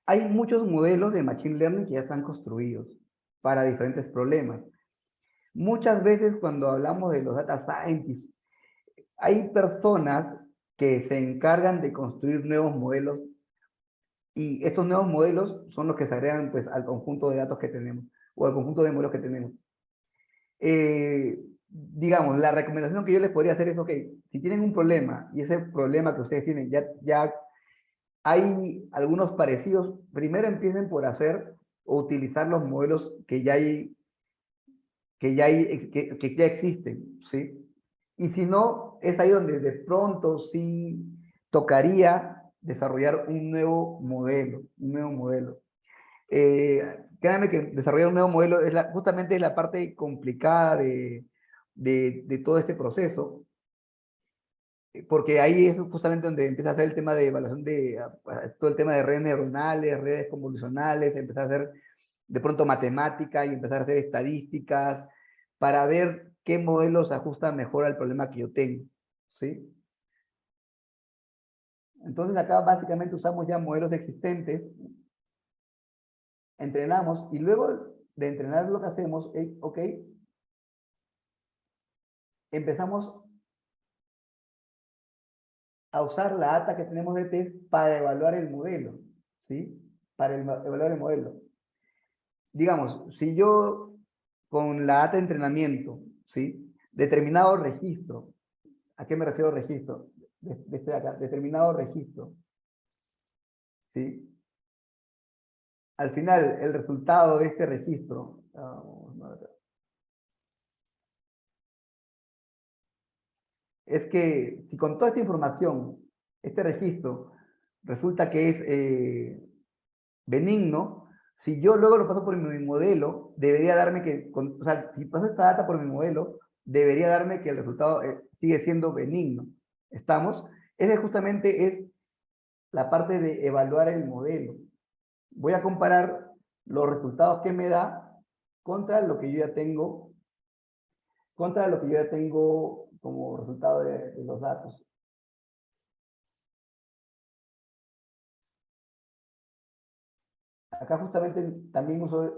Hay muchos modelos de Machine Learning que ya están construidos para diferentes problemas. Muchas veces cuando hablamos de los data scientists, hay personas que se encargan de construir nuevos modelos y estos nuevos modelos son los que se agregan pues, al conjunto de datos que tenemos o al conjunto de modelos que tenemos. Digamos, la recomendación que yo les podría hacer es, ok, si tienen un problema y ese problema que ustedes tienen ya hay algunos parecidos, primero empiecen por hacer o utilizar los modelos que ya existen, ¿sí? Y si no, es ahí donde de pronto sí tocaría desarrollar un nuevo modelo. Créanme que desarrollar un nuevo modelo es justamente la parte complicada de todo este proceso, porque ahí es justamente donde empieza a hacer el tema de evaluación todo el tema de redes neuronales, redes convolucionales, empezar a hacer de pronto matemática y empezar a hacer estadísticas para ver qué modelo se ajusta mejor al problema que yo tengo, ¿sí? Entonces acá básicamente usamos ya modelos existentes, entrenamos y luego de entrenar lo que hacemos es, ok, empezamos a usar la data que tenemos de test para evaluar el modelo, ¿sí? Para evaluar el modelo. Digamos, si yo con la data de entrenamiento, ¿sí? Determinado registro, ¿a qué me refiero registro? De este de acá, determinado registro, ¿sí? al final, el resultado de este registro, es que si con toda esta información, este registro, resulta que es benigno, si yo luego lo paso por mi modelo, debería darme que, o sea, si paso esta data por mi modelo, debería darme que el resultado sigue siendo benigno. ¿Estamos? Ese justamente es la parte de evaluar el modelo. Voy a comparar los resultados que me da contra lo que yo ya tengo, como resultado de los datos. Acá justamente también uso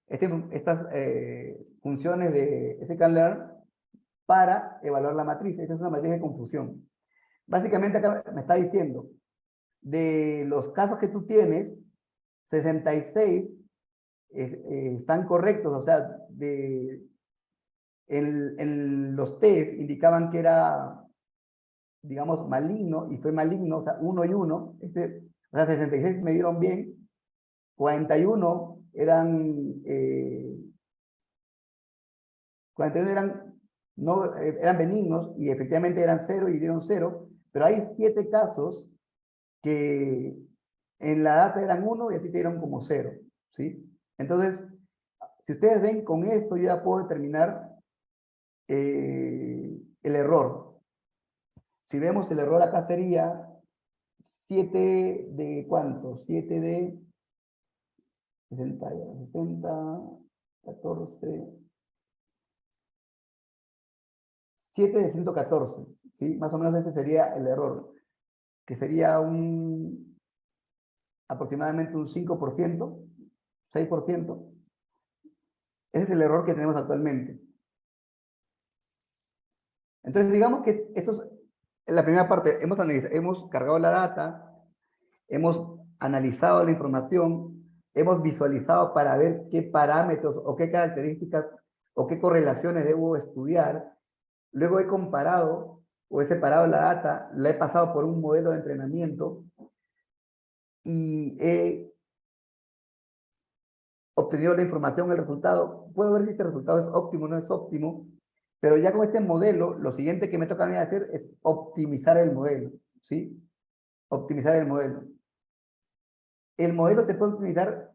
estas funciones de sklearn para evaluar la matriz. Esta es una matriz de confusión. Básicamente acá me está diciendo, de los casos que tú tienes, 66 están correctos, o sea, en los test indicaban que era, digamos, maligno, y fue maligno, o sea, 1 y 1, o sea, 66 me dieron bien, 41 41 no, eran benignos y efectivamente eran 0 y dieron 0, pero hay 7 casos que en la data eran 1 y a ti te dieron como 0, ¿sí? Entonces, si ustedes ven con esto, yo ya puedo determinar el error. Si vemos el error acá sería 7 de ¿cuánto? 7 de 60, 14, 7 de 114, ¿sí? Más o menos ese sería el error, que sería aproximadamente un 5%, 6%. Ese es el error que tenemos actualmente. Entonces, digamos que esto es la primera parte. Hemos cargado la data, hemos analizado la información, hemos visualizado para ver qué parámetros o qué características o qué correlaciones debo estudiar. Luego he comparado o he separado la data, la he pasado por un modelo de entrenamiento y he obtenido la información, el resultado. Puedo ver si este resultado es óptimo o no es óptimo, pero ya con este modelo, lo siguiente que me toca a mí hacer es optimizar el modelo, ¿sí? Optimizar el modelo. El modelo se puede optimizar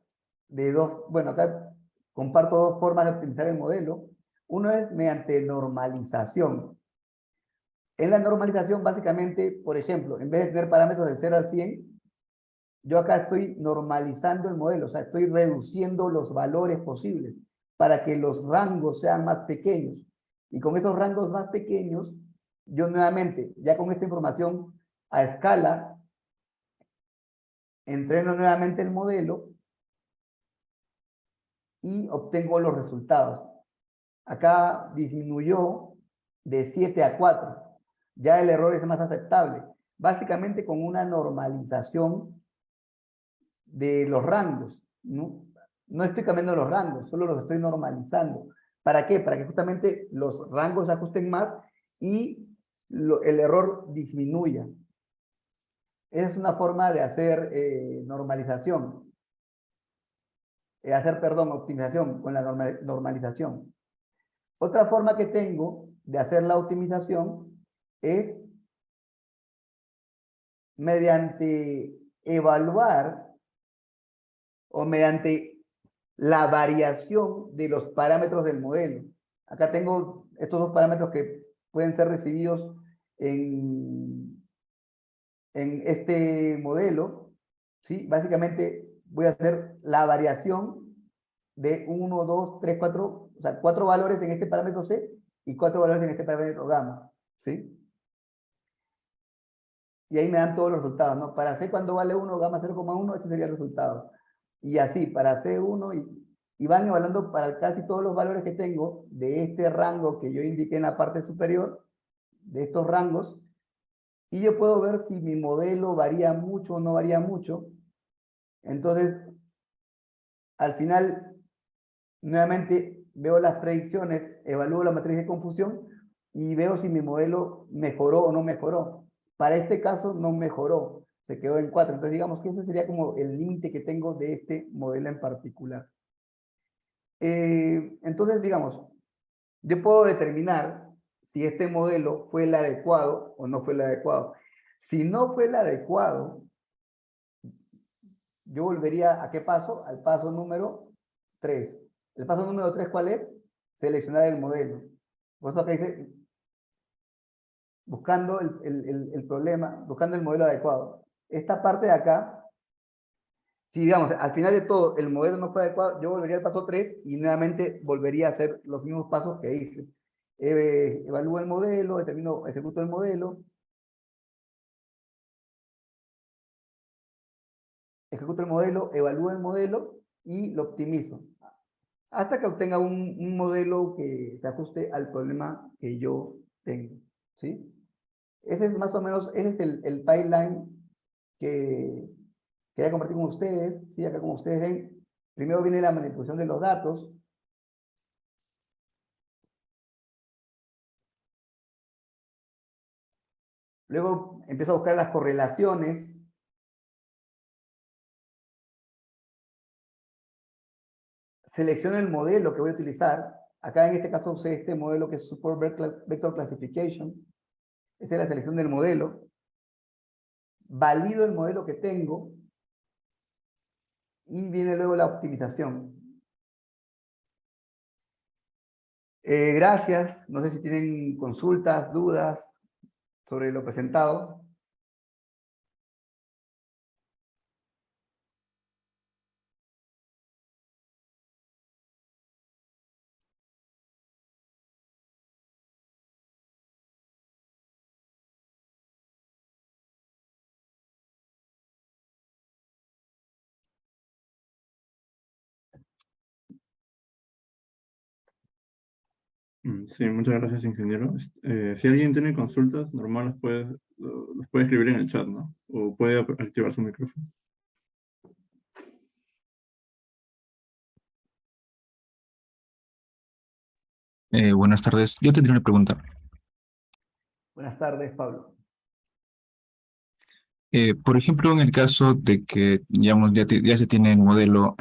de dos, bueno, acá comparto dos formas de optimizar el modelo. Uno es mediante normalización. En la normalización, básicamente, por ejemplo, en vez de tener parámetros del 0 al 100, yo acá estoy normalizando el modelo, o sea, estoy reduciendo los valores posibles para que los rangos sean más pequeños. Y con estos rangos más pequeños, yo nuevamente, ya con esta información a escala, entreno nuevamente el modelo y obtengo los resultados. Acá disminuyó de 7 a 4. Ya el error es más aceptable. Básicamente con una normalización de los rangos, ¿no? No estoy cambiando los rangos, solo los estoy normalizando. ¿Para qué? Para que justamente los rangos se ajusten más y el error disminuya. Esa es una forma de hacer normalización. Perdón, optimización con la normalización. Otra forma que tengo de hacer la optimización es mediante evaluar o mediante la variación de los parámetros del modelo. Acá tengo estos dos parámetros que pueden ser recibidos en este modelo, ¿sí? Básicamente voy a hacer la variación de 1, 2, 3, 4, o sea, 4 valores en este parámetro C y 4 valores en este parámetro gamma, ¿sí? Y ahí me dan todos los resultados, ¿no? Para C cuando vale 1, gamma 0,1, este sería el resultado. Y así, para C1 y van evaluando para casi todos los valores que tengo de este rango que yo indiqué en la parte superior, de estos rangos, y yo puedo ver si mi modelo varía mucho o no varía mucho. Entonces, al final, nuevamente veo las predicciones, evalúo la matriz de confusión y veo si mi modelo mejoró o no mejoró. Para este caso no mejoró. se quedó en 4. Entonces digamos que ese sería como el límite que tengo de este modelo en particular. Entonces digamos, yo puedo determinar si este modelo fue el adecuado o no fue el adecuado. Si no fue el adecuado, yo volvería ¿a qué paso? Al paso número 3. ¿El paso número 3 cuál es? Seleccionar el modelo. Por eso acá dice, buscando el problema, buscando el modelo adecuado. Esta parte de acá, si digamos, al final de todo el modelo no fue adecuado, yo volvería al paso 3 y nuevamente volvería a hacer los mismos pasos que hice. Evalúo el modelo, ejecuto el modelo, evalúo el modelo y lo optimizo. Hasta que obtenga un modelo que se ajuste al problema que yo tengo. ¿Sí? Ese es más o menos, ese es el pipeline que quería compartir con ustedes. ¿Sí? Acá como ustedes ven, primero viene la manipulación de los datos. Luego empiezo a buscar las correlaciones. Selecciono el modelo que voy a utilizar. Acá en este caso usé este modelo que es Support Vector Classification. Esta es la selección del modelo. Valido el modelo que tengo. Y viene luego la optimización. Gracias. No sé si tienen consultas, dudas sobre lo presentado. Sí, muchas gracias, ingeniero. Si alguien tiene consultas, normal las puede escribir en el chat, ¿no? O puede activar su micrófono. Buenas tardes. Yo tendría una pregunta. Buenas tardes, Pablo. Por ejemplo, en el caso de que digamos, ya se tiene el modelo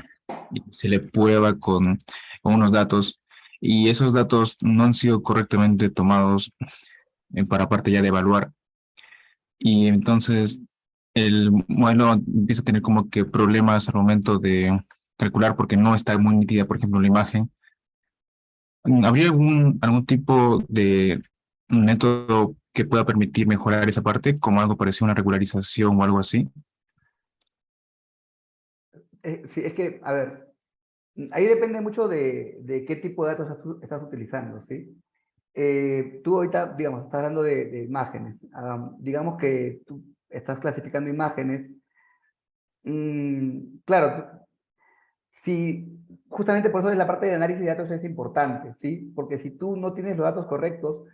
y se le prueba con unos datos y esos datos no han sido correctamente tomados para parte ya de evaluar y entonces el modelo empieza a tener como que problemas al momento de calcular porque no está muy nítida, por ejemplo, la imagen. ¿Habría algún tipo de método que pueda permitir mejorar esa parte, como algo parecido a una regularización o algo así? Sí, es que, a ver, ahí depende mucho de qué tipo de datos estás utilizando, ¿sí? Tú ahorita, digamos, estás hablando de imágenes. Digamos que tú estás clasificando imágenes. Claro, si, justamente por eso es la parte de análisis de datos es importante, ¿sí? Porque si tú no tienes los datos correctos,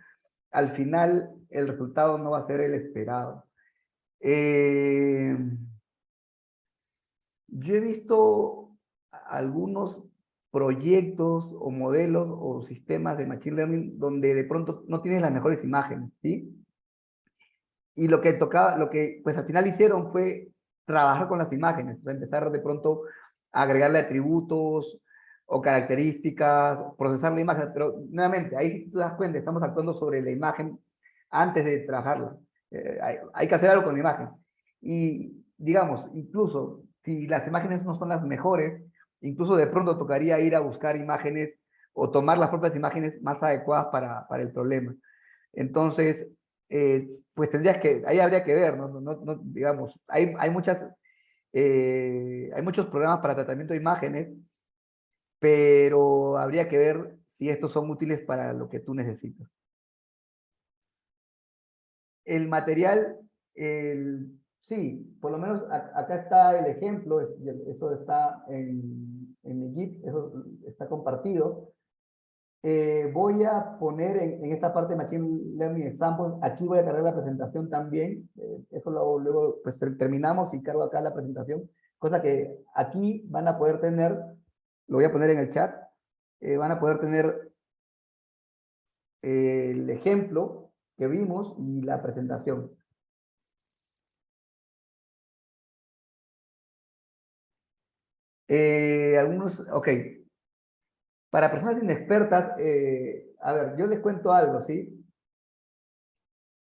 al final el resultado no va a ser el esperado. Eh, yo he visto algunos proyectos o modelos o sistemas de Machine Learning donde de pronto no tienes las mejores imágenes, ¿sí? Y lo que tocaba, lo que pues al final hicieron fue trabajar con las imágenes, o sea, empezar de pronto a agregarle atributos o características, procesar la imagen, pero nuevamente, ahí si tú das cuenta, estamos actuando sobre la imagen antes de trabajarla. Hay que hacer algo con la imagen. Y digamos, incluso si las imágenes no son las mejores, incluso de pronto tocaría ir a buscar imágenes o tomar las propias imágenes más adecuadas para el problema. Entonces, pues tendrías que, ahí habría que ver, digamos, hay muchos programas para tratamiento de imágenes, pero habría que ver si estos son útiles para lo que tú necesitas. El material, sí, por lo menos acá está el ejemplo, eso está en mi Git, eso está compartido. Voy a poner en esta parte de Machine Learning Examples, aquí voy a cargar la presentación también, eso luego pues terminamos y cargo acá la presentación, cosa que aquí van a poder tener, lo voy a poner en el chat, van a poder tener el ejemplo que vimos y la presentación. Algunos, ok. Para personas inexpertas, a ver, yo les cuento algo, ¿sí?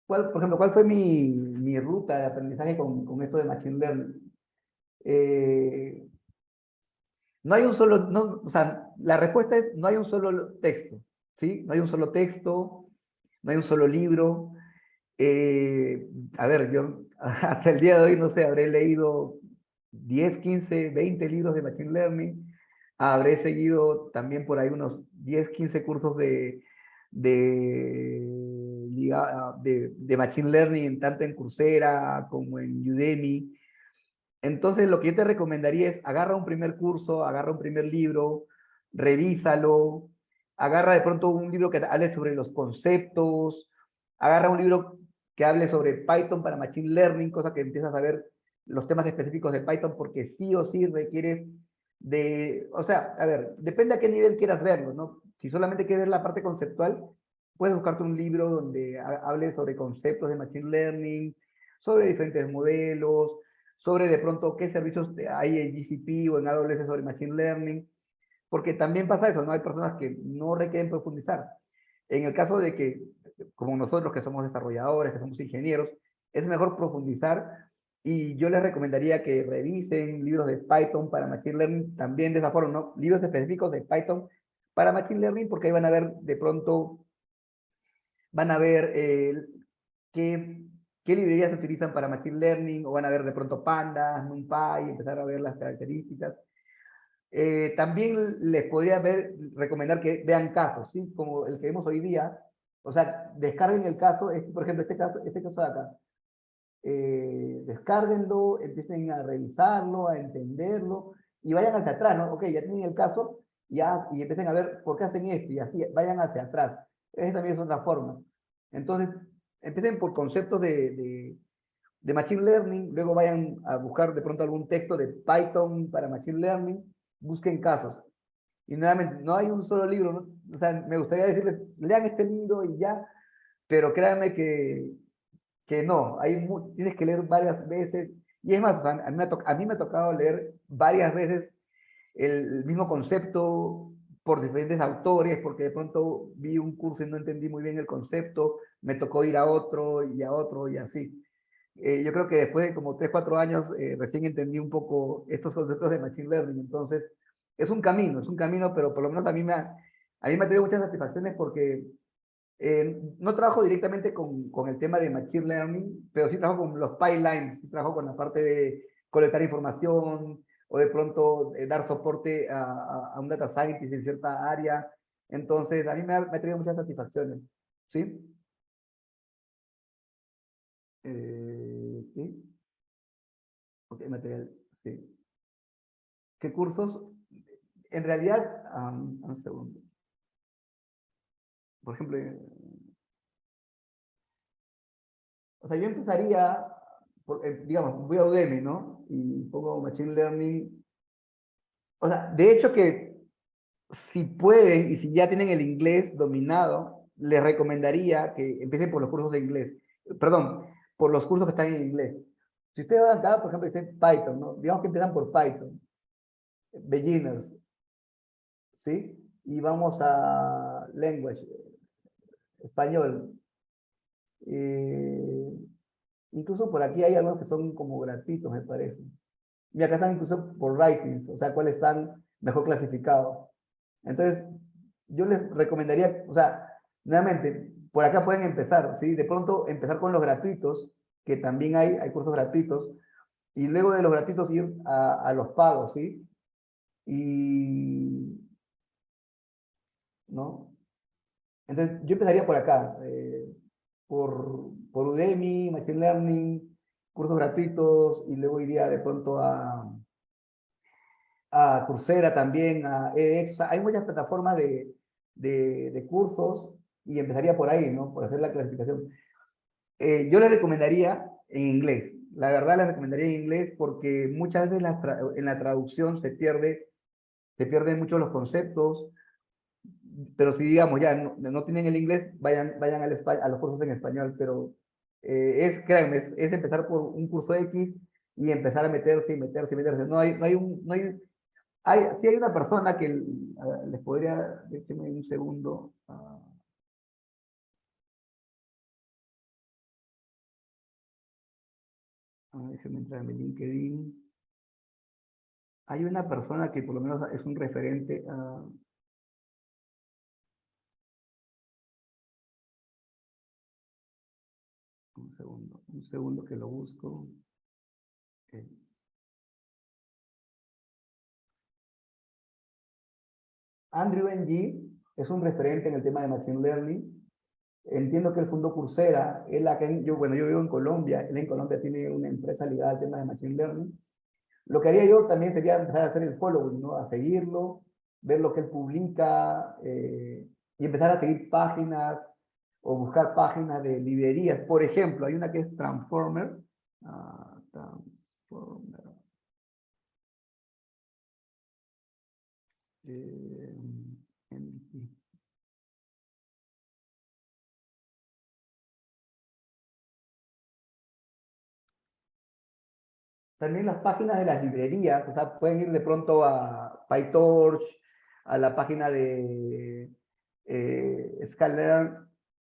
Por ejemplo, ¿cuál fue mi ruta de aprendizaje con esto de Machine Learning? Eh, no hay un solo, no, o sea, la respuesta es no hay un solo texto, ¿sí? No hay un solo texto, no hay un solo libro. A ver, yo hasta el día de hoy, no sé, habré leído 10, 15, 20 libros de Machine Learning. Habré seguido también por ahí unos 10, 15 cursos de Machine Learning, tanto en Coursera como en Udemy. Entonces, lo que yo te recomendaría es agarra un primer curso, agarra un primer libro, revísalo, agarra de pronto un libro que hable sobre los conceptos, agarra un libro que hable sobre Python para Machine Learning, cosa que empiezas a ver los temas específicos de Python, porque sí o sí requieres o sea, a ver, depende a qué nivel quieras verlo, ¿no? Si solamente quieres ver la parte conceptual, puedes buscarte un libro donde hable sobre conceptos de Machine Learning, sobre diferentes modelos, sobre de pronto qué servicios hay en GCP o en AWS sobre Machine Learning, porque también pasa eso, ¿no? Hay personas que no requieren profundizar. En el caso de que, como nosotros que somos desarrolladores, que somos ingenieros, es mejor profundizar y yo les recomendaría que revisen libros de Python para Machine Learning, también de esa forma, ¿no? Libros específicos de Python para Machine Learning, porque ahí van a ver de pronto, van a ver qué, qué librerías se utilizan para Machine Learning, o van a ver de pronto Pandas, NumPy, empezar a ver las características. También les podría recomendar que vean casos, ¿sí? Como el que vemos hoy día. O sea, descarguen el caso, por ejemplo, este caso de acá. Descárguenlo, empiecen a revisarlo, a entenderlo, y vayan hacia atrás, ¿no? Ok, ya tienen el caso, ya, y empiecen a ver por qué hacen esto, y así, vayan hacia atrás. Esa también es otra forma. Entonces, empiecen por conceptos de Machine Learning, luego vayan a buscar de pronto algún texto de Python para Machine Learning, busquen casos. Y nuevamente, no hay un solo libro, ¿no? O sea, me gustaría decirles, lean este libro y ya, pero créanme que no, tienes que leer varias veces. Y es más, a mí me ha tocado leer varias veces el mismo concepto por diferentes autores, porque de pronto vi un curso y no entendí muy bien el concepto, me tocó ir a otro y a otro y así. Yo creo que después de como 3, 4 años recién entendí un poco estos conceptos de Machine Learning. Entonces, es un camino, pero por lo menos a mí me ha tenido muchas satisfacciones porque no trabajo directamente con el tema de Machine Learning, pero sí trabajo con los pipelines, sí trabajo con la parte de colectar información o de pronto dar soporte a un data scientist en cierta área. Entonces, a mí me ha tenido muchas satisfacciones. ¿Sí? Sí. Ok, material, sí. ¿Qué cursos? En realidad, un segundo. Por ejemplo, o sea, yo empezaría, digamos, voy a Udemy, ¿no? Y pongo Machine Learning. O sea, de hecho que si pueden y si ya tienen el inglés dominado, les recomendaría que empiecen por los cursos de inglés. Perdón, por los cursos que están en inglés. Si ustedes van acá, por ejemplo, dicen Python, ¿no? Digamos que empiezan por Python, beginners, ¿sí? Y vamos a language, español. Eh, Incluso por aquí hay algunos que son como gratuitos, me parece. Y acá están incluso por ratings, o sea, cuáles están mejor clasificados. Entonces, yo les recomendaría, o sea, nuevamente, por acá pueden empezar, ¿sí? De pronto empezar con los gratuitos, que también hay cursos gratuitos, y luego de los gratuitos ir a los pagos, ¿sí? Y, ¿no? Entonces, yo empezaría por acá, por Udemy, Machine Learning, cursos gratuitos, y luego iría de pronto a Coursera también, a edX. Hay muchas plataformas de cursos y empezaría por ahí, ¿no? Por hacer la clasificación. Yo le recomendaría en inglés. La verdad le recomendaría en inglés porque muchas veces en la traducción se pierden mucho los conceptos, pero si digamos ya no tienen el inglés, vayan a los cursos en español, pero créanme, es empezar por un curso X y empezar a meterse y meterse y meterse. No hay Sí hay una persona que les podría, déjenme un segundo. Déjenme entrar en mi LinkedIn. Hay una persona que por lo menos es un referente. Un segundo que lo busco. Andrew Ng es un referente en el tema de Machine Learning. Entiendo que él fundó Coursera. Bueno, yo vivo en Colombia. Él en Colombia tiene una empresa ligada al tema de Machine Learning. Lo que haría yo también sería empezar a hacer el following, ¿no? A seguirlo, ver lo que él publica y empezar a seguir páginas o buscar páginas de librerías. Por ejemplo, hay una que es Transformer. Transformer. También las páginas de las librerías, o sea, pueden ir de pronto a PyTorch, a la página de Sklearn,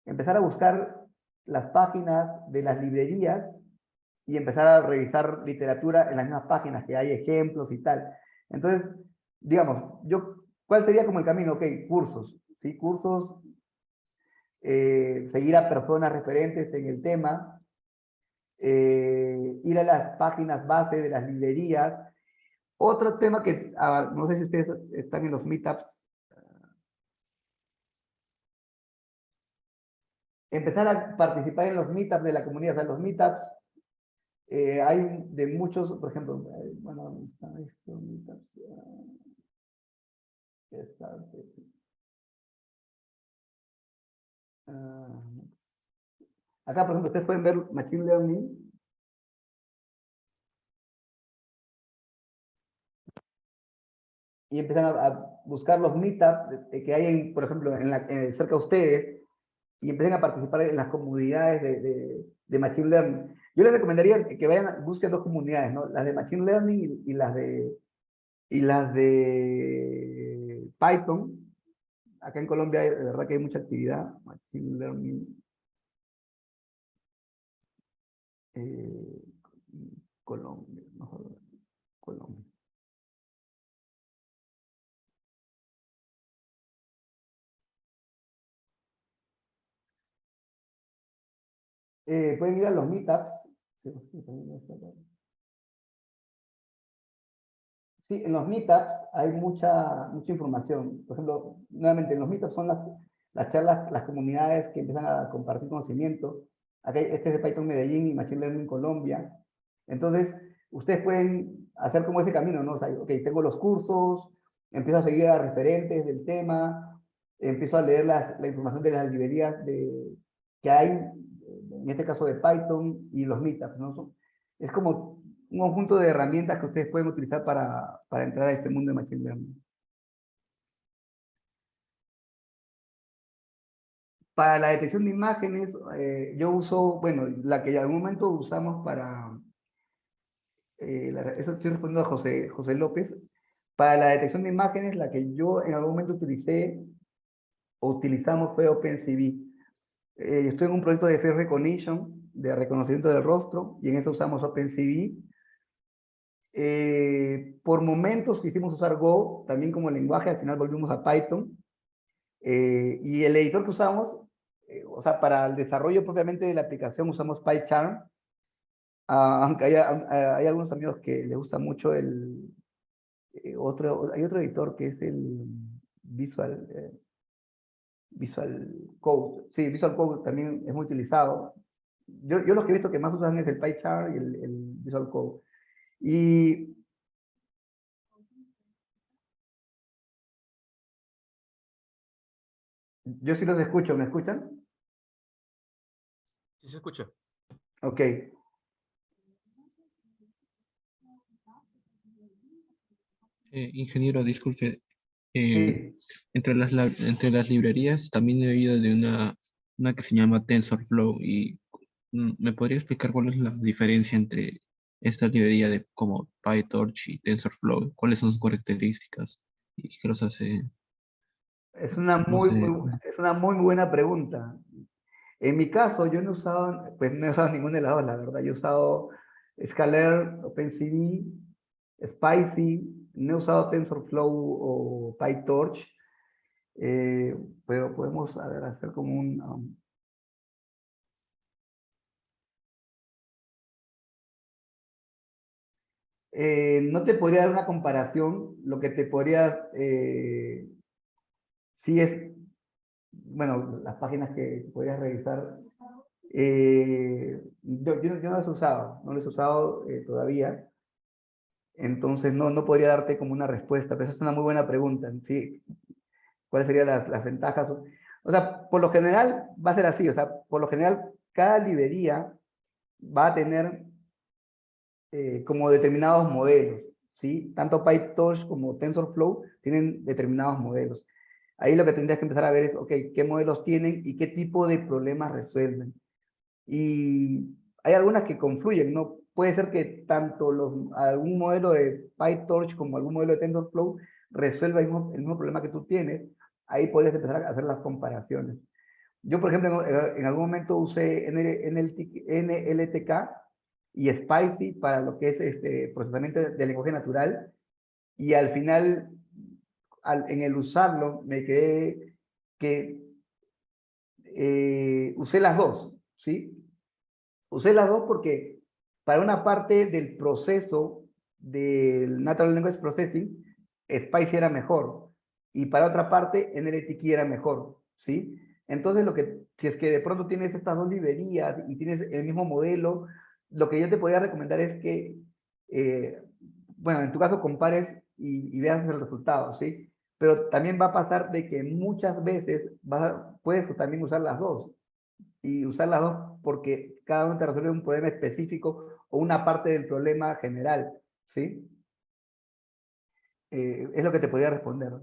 empezar a buscar las páginas de las librerías y empezar a revisar literatura en las mismas páginas, que hay ejemplos y tal. Entonces, digamos, ¿cuál sería como el camino? Ok, cursos, ¿sí? Cursos, seguir a personas referentes en el tema, ir a las páginas base de las librerías. Otro tema que, no sé si ustedes están en los meetups, empezar a participar en los meetups de la comunidad. O sea, los meetups, hay de muchos, por ejemplo, bueno, ¿dónde está esto? Meetups, acá, por ejemplo, ustedes pueden ver Machine Learning. Y empiezan a buscar los meetups que hay, por ejemplo, cerca de ustedes, y empiecen a participar en las comunidades de Machine Learning. Yo les recomendaría que vayan, busquen dos comunidades, ¿no? Las de Machine Learning y las de Python. Acá en Colombia, de verdad que hay mucha actividad. Machine Learning. Colombia, mejor, Colombia. Pueden ir a los meetups. Sí, en los meetups hay mucha información. Por ejemplo, nuevamente, en los meetups son las charlas, las comunidades que empiezan a compartir conocimiento. Acá este es de Python Medellín y Machine Learning Colombia. Entonces, ustedes pueden hacer como ese camino, ¿no? O sea, ok, tengo los cursos, empiezo a seguir a referentes del tema, empiezo a leer la información de las librerías que hay, en este caso de Python, y los meetups, ¿no? Es como un conjunto de herramientas que ustedes pueden utilizar para entrar a este mundo de Machine Learning. Para la detección de imágenes, yo uso, bueno, la que en algún momento usamos para, eso estoy respondiendo a José López, para la detección de imágenes, la que yo en algún momento utilicé o utilizamos fue OpenCV. Estoy en un proyecto de Face Recognition, de reconocimiento del rostro, y en eso usamos OpenCV. Por momentos quisimos usar Go, también como lenguaje, al final volvimos a Python. Y el editor que usamos, o sea, para el desarrollo propiamente de la aplicación usamos PyCharm, aunque hay algunos amigos que les gusta mucho hay otro editor que es el Visual Code. Sí, Visual Code también es muy utilizado. Yo los que he visto que más usan es el PyCharm y el Visual Code. Y yo sí los escucho, ¿me escuchan? Sí, se escucha. Ok. Ingeniero, disculpe. Sí. Entre las librerías también he oído de una que se llama TensorFlow y ¿me podría explicar cuál es la diferencia entre esta librería de como PyTorch y TensorFlow? ¿Cuáles son sus características? ¿Y qué los hace, Es una no sé? es una muy buena pregunta. En mi caso, yo no he usado, pues no he usado ninguna de las dos, la verdad. Yo he usado Scalar, OpenCV, Spicy, no he usado TensorFlow o PyTorch, pero podemos a ver, hacer como no te podría dar una comparación, lo que te podría, sí es, bueno, las páginas que podrías revisar, yo no las he usado, no las he usado todavía, entonces no podría darte como una respuesta, pero esa es una muy buena pregunta, ¿sí? ¿Cuáles serían las ventajas? O sea, por lo general va a ser así, o sea, por lo general cada librería va a tener como determinados modelos, ¿sí? Tanto PyTorch como TensorFlow tienen determinados modelos. Ahí lo que tendrías que empezar a ver es, ok, ¿qué modelos tienen y qué tipo de problemas resuelven? Y hay algunas que confluyen, ¿no? Puede ser que tanto algún modelo de PyTorch como algún modelo de TensorFlow resuelva el mismo problema que tú tienes. Ahí podrías empezar a hacer las comparaciones. Yo, por ejemplo, en algún momento usé NLTK y Spicy para lo que es procesamiento de lenguaje natural, y al final, en el usarlo, me quedé que usé las dos, ¿sí? Usé las dos porque para una parte del proceso del Natural Language Processing, Spicy era mejor, y para otra parte, NLTK era mejor, ¿sí? Entonces, si es que de pronto tienes estas dos librerías y tienes el mismo modelo, lo que yo te podría recomendar es que, eh, bueno, en tu caso compares y veas el resultado, ¿sí? Pero también va a pasar de que muchas veces puedes también usar las dos, y usar las dos porque cada uno te resuelve un problema específico o una parte del problema general, ¿sí? Es lo que te podría responder.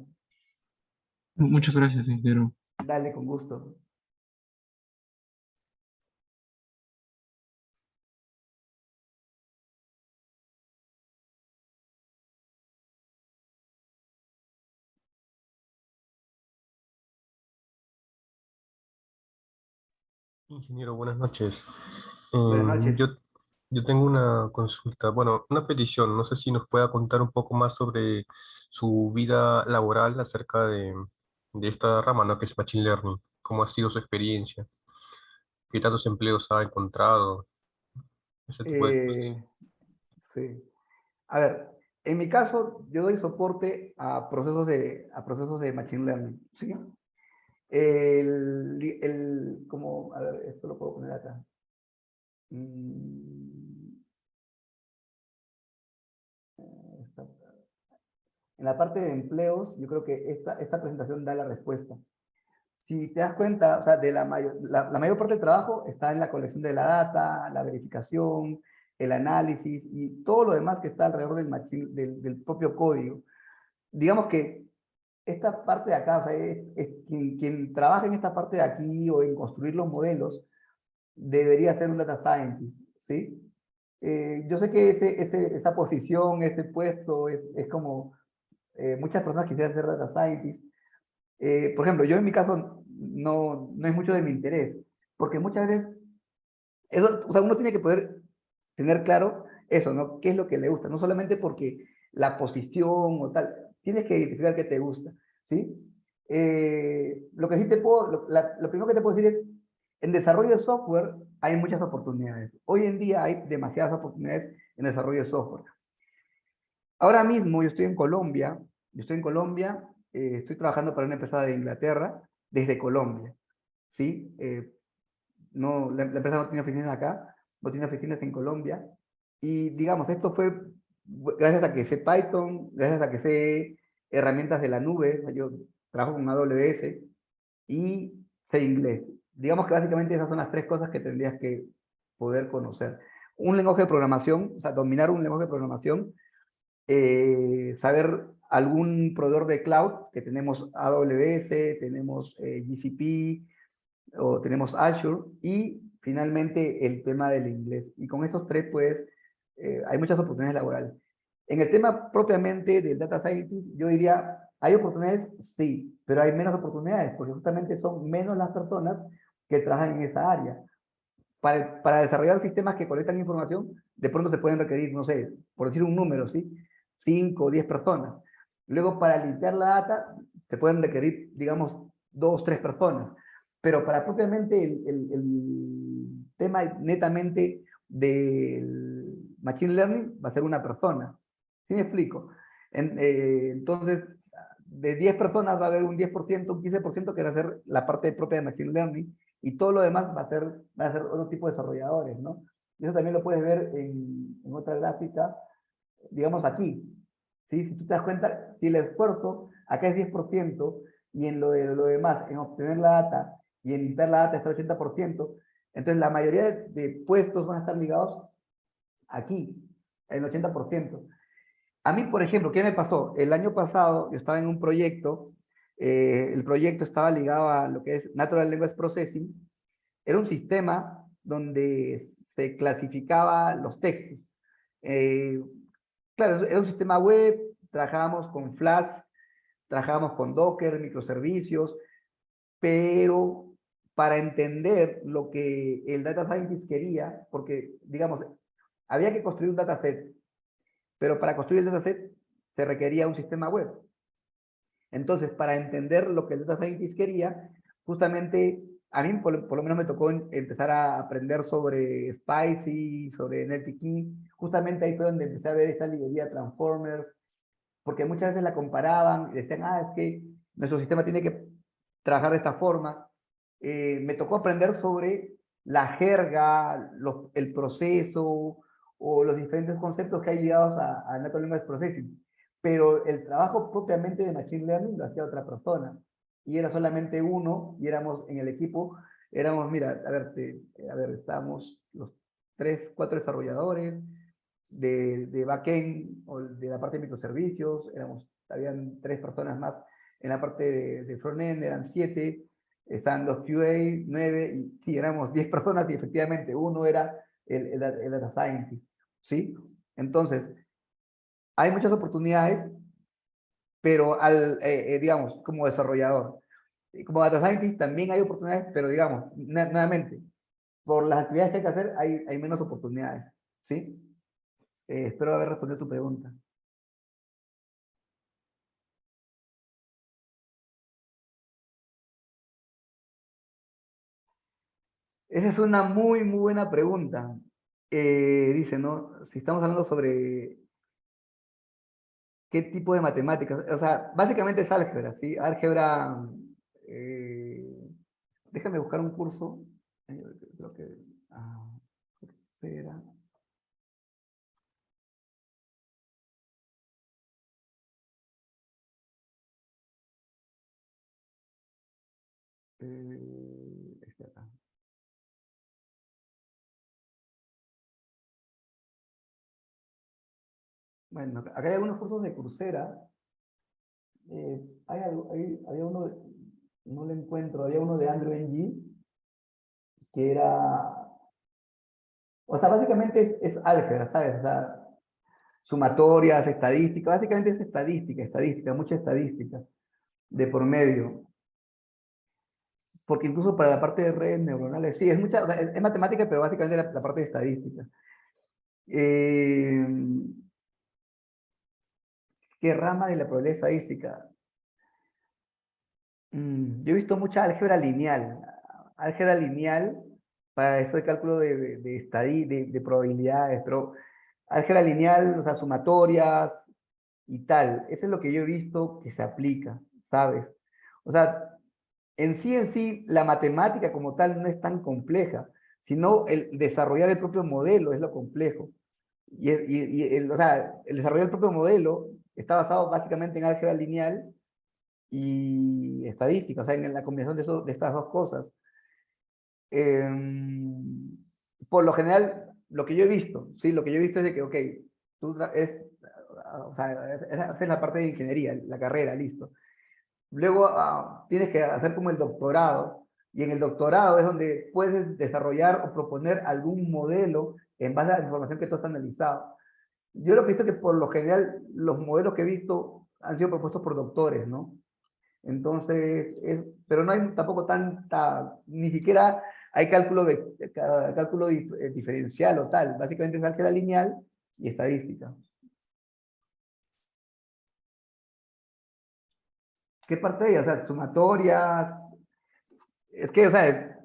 Muchas gracias, ingeniero. Dale, con gusto. Ingeniero, buenas noches. Buenas Eh, noches. yo, yo tengo una consulta, bueno, una petición. No sé si nos pueda contar un poco más sobre su vida laboral acerca de esta rama, ¿no? Que es Machine Learning. ¿Cómo ha sido su experiencia? ¿Qué tantos empleos ha encontrado? Ese tipo de cosas. Eh, sí. A ver, en mi caso, yo doy soporte a procesos de Machine Learning, ¿sí? Como, a ver, esto lo puedo poner acá. Mm, esta- En la parte de empleos, yo creo que esta presentación da la respuesta. Si te das cuenta, o sea, la mayor parte del trabajo está en la colección de la data, la verificación, el análisis y todo lo demás que está alrededor del propio código. Digamos que esta parte de acá, o sea, quien trabaja en esta parte de aquí o en construir los modelos, debería ser un data scientist, ¿sí? Yo sé que esa posición, ese puesto, es como muchas personas quisieran ser data scientist. Por ejemplo, yo en mi caso no es mucho de mi interés, porque muchas veces, o sea, uno tiene que poder tener claro eso, ¿no? ¿Qué es lo que le gusta? No solamente porque la posición o tal, tienes que identificar qué te gusta, ¿sí? Lo que sí lo primero que te puedo decir es, en desarrollo de software hay muchas oportunidades. Hoy en día hay demasiadas oportunidades en desarrollo de software. Ahora mismo yo estoy en Colombia, estoy trabajando para una empresa de Inglaterra desde Colombia, ¿sí? No, la empresa no tiene oficinas acá, no tiene oficinas en Colombia, y digamos, esto fue gracias a que sé Python, gracias a que sé herramientas de la nube, o sea, yo trabajo con AWS y sé inglés. Digamos que básicamente esas son las tres cosas que tendrías que poder conocer. Un lenguaje de programación, o sea, dominar un lenguaje de programación, saber algún proveedor de cloud, que tenemos AWS, tenemos GCP o tenemos Azure, y finalmente el tema del inglés. Y con estos tres puedes hay muchas oportunidades laborales. En el tema propiamente del data scientist, yo diría, ¿hay oportunidades? Sí, pero hay menos oportunidades, porque justamente son menos las personas que trabajan en esa área. Para desarrollar sistemas que colectan información, de pronto te pueden requerir, no sé, por decir un número, ¿sí? 5 o 10 personas. Luego, para limpiar la data, te pueden requerir, digamos, 2, 3 personas. Pero para propiamente el tema netamente del Machine Learning, va a ser una persona. ¿Sí me explico? Entonces, de 10 personas va a haber un 10%, un 15% que va a ser la parte propia de Machine Learning, y todo lo demás va a ser otro tipo de desarrolladores, ¿no? Y eso también lo puedes ver en otra gráfica, digamos aquí, ¿sí? Si tú te das cuenta, si el esfuerzo acá es 10%, y en lo demás, en obtener la data y en limpiar la data está el 80%, entonces la mayoría de puestos van a estar ligados aquí, el 80%. A mí, por ejemplo, ¿qué me pasó? El año pasado yo estaba en un proyecto, el proyecto estaba ligado a lo que es Natural Language Processing. Era un sistema donde se clasificaba los textos. Eh, claro, era un sistema web, trabajábamos con Flash, trabajábamos con Docker, microservicios, pero para entender lo que el data scientist quería, porque, digamos, había que construir un dataset, pero para construir el dataset se requería un sistema web. Entonces, para entender lo que el data scientist quería, justamente a mí por lo menos me tocó empezar a aprender sobre Spicy, sobre NLTK. Justamente ahí fue donde empecé a ver esta librería Transformers, porque muchas veces la comparaban y decían, ah, es que nuestro sistema tiene que trabajar de esta forma. Me tocó aprender sobre la jerga, el proceso o los diferentes conceptos que hay ligados a Natural Language Processing. Pero el trabajo propiamente de Machine Learning lo hacía otra persona. Y era solamente uno, y éramos en el equipo, éramos, mira, a ver, estábamos los 3, 4 desarrolladores de backend o de la parte de microservicios, habían 3 personas más en la parte de frontend, eran 7, estaban los QA, 9, y sí, éramos 10 personas y efectivamente uno era el data scientist, ¿sí? Entonces, hay muchas oportunidades, pero digamos, como desarrollador. Como data scientist también hay oportunidades, pero digamos, nuevamente, por las actividades que hay que hacer, hay menos oportunidades, ¿sí? Espero haber respondido tu pregunta. Esa es una muy, muy buena pregunta. Dice, ¿no? Si estamos hablando sobre qué tipo de matemáticas, o sea, básicamente es álgebra, ¿sí? Álgebra, eh, déjame buscar un curso, creo que, Coursera. Este acá. Bueno, acá hay algunos cursos de Coursera. Había uno, no lo encuentro, había uno de Andrew Ng, que era, o sea, básicamente es álgebra, ¿sabes? O sea, sumatorias, estadística, básicamente es estadística, mucha estadística de por medio. Porque incluso para la parte de redes neuronales, sí, es mucha, o sea, es matemática, pero básicamente la parte de estadística. Eh, ¿Qué rama de la probabilidad estadística? Yo he visto mucha álgebra lineal para esto de cálculo de probabilidades, pero álgebra lineal, o sea, sumatorias y tal, eso es lo que yo he visto que se aplica, ¿sabes? O sea, en sí, la matemática como tal no es tan compleja, sino el desarrollar el propio modelo es lo complejo. O sea, el desarrollar el propio modelo está basado básicamente en álgebra lineal y estadística, o sea, en la combinación de estas dos cosas. Por lo general, lo que yo he visto, ¿sí? Lo que yo he visto es de que, ok, o sea, esa es la parte de ingeniería, la carrera, listo. Luego tienes que hacer como el doctorado, Y en el doctorado es donde puedes desarrollar o proponer algún modelo en base a la información que tú has analizado. Yo lo que he visto es que por lo general los modelos que he visto han sido propuestos por doctores, ¿no? Entonces, pero no hay tampoco tanta, ni siquiera hay cálculo diferencial o tal. Básicamente es álgebra lineal y estadística. ¿Qué parte de ella? O sea, sumatorias. Es que, o sea,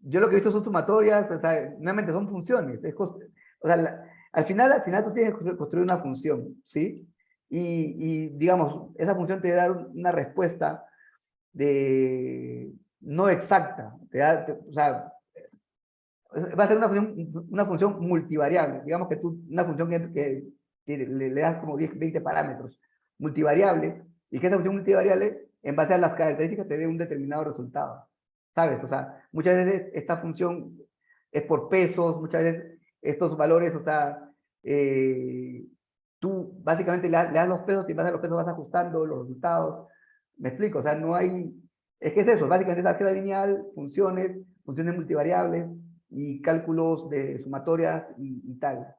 yo lo que he visto son sumatorias, o sea, nuevamente son funciones. O sea, al final tú tienes que construir una función, ¿sí? Digamos, esa función te da una respuesta de no exacta. O sea, va a ser una función multivariable. Digamos que tú, una función que le das como 10, 20 parámetros, multivariable, y que esa función multivariable, en base a las características, te dé un determinado resultado. ¿Sabes? O sea, muchas veces esta función es por pesos, muchas veces estos valores, o sea, tú básicamente le das los pesos y en base a los pesos vas ajustando los resultados. ¿Me explico? O sea, no hay... Es que es eso, básicamente es álgebra lineal, funciones multivariables, y cálculos de sumatorias y tal.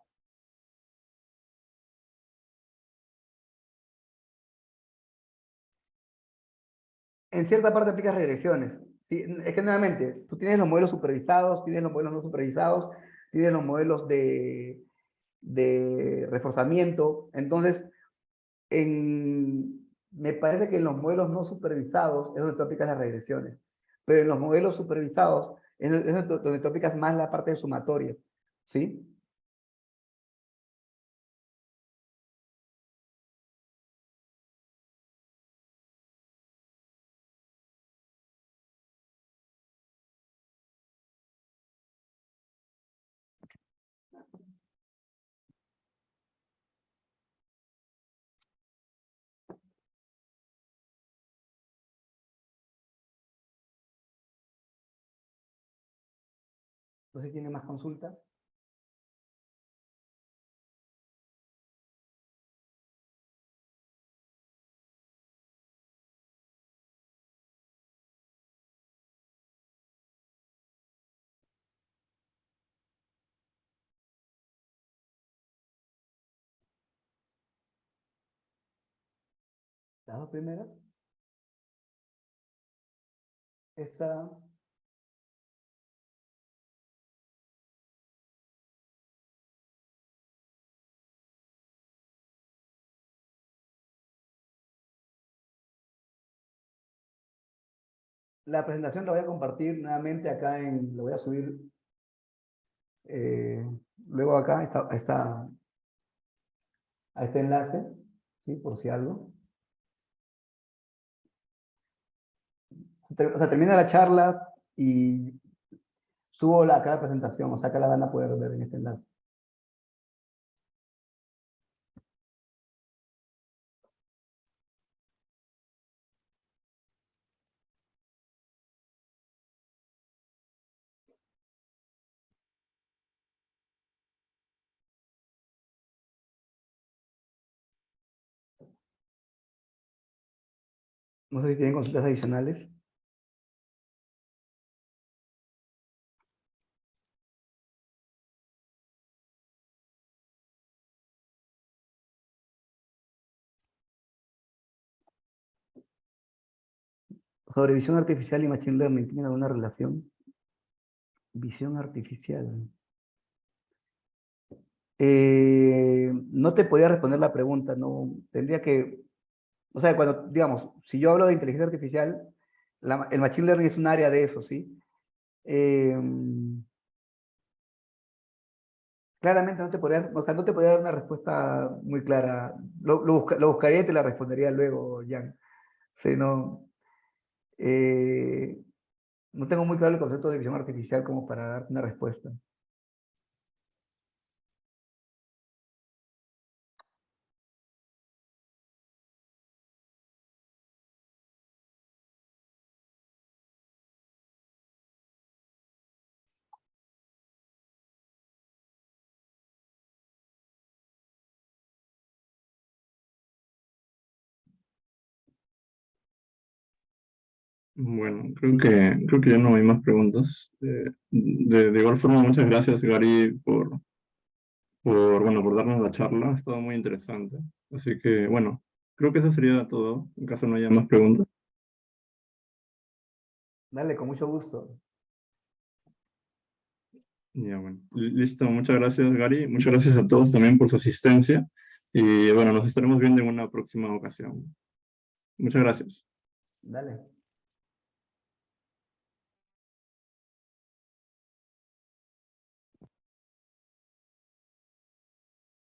En cierta parte aplicas regresiones. ¿Sí? Es que nuevamente, tú tienes los modelos supervisados, tienes los modelos no supervisados, tienes los modelos de reforzamiento. Entonces, me parece que en los modelos no supervisados es donde tú aplicas las regresiones. Pero en los modelos supervisados es donde tú aplicas más la parte de sumatoria. ¿Sí? Entonces, ¿tiene más consultas? Las dos primeras. Esta, la presentación la voy a compartir nuevamente acá lo voy a subir eh, luego acá a este enlace, ¿sí? Por si algo. O sea, termina la charla y subo acá la presentación, o sea, acá la van a poder ver en este enlace. No sé si tienen consultas adicionales. Sobre visión artificial y machine learning, ¿tienen alguna relación? Visión artificial. No te podía responder la pregunta, no, tendría que, o sea, cuando, digamos, si yo hablo de inteligencia artificial, el machine learning es un área de eso, ¿sí? Eh, claramente no te podría, o sea, no te podría dar una respuesta muy clara. Lo buscaría y te la respondería luego, Jan. Sí, no, eh, no tengo muy claro el concepto de visión artificial como para darte una respuesta. Bueno, creo que ya no hay más preguntas. De igual forma, muchas gracias, Gary, bueno, por darnos la charla. Ha estado muy interesante. Así que, bueno, creo que eso sería todo, en caso no haya más preguntas. Dale, con mucho gusto. Ya, bueno, listo. Muchas gracias, Gary. Muchas gracias a todos también por su asistencia. Y bueno, nos estaremos viendo en una próxima ocasión. Muchas gracias. Dale.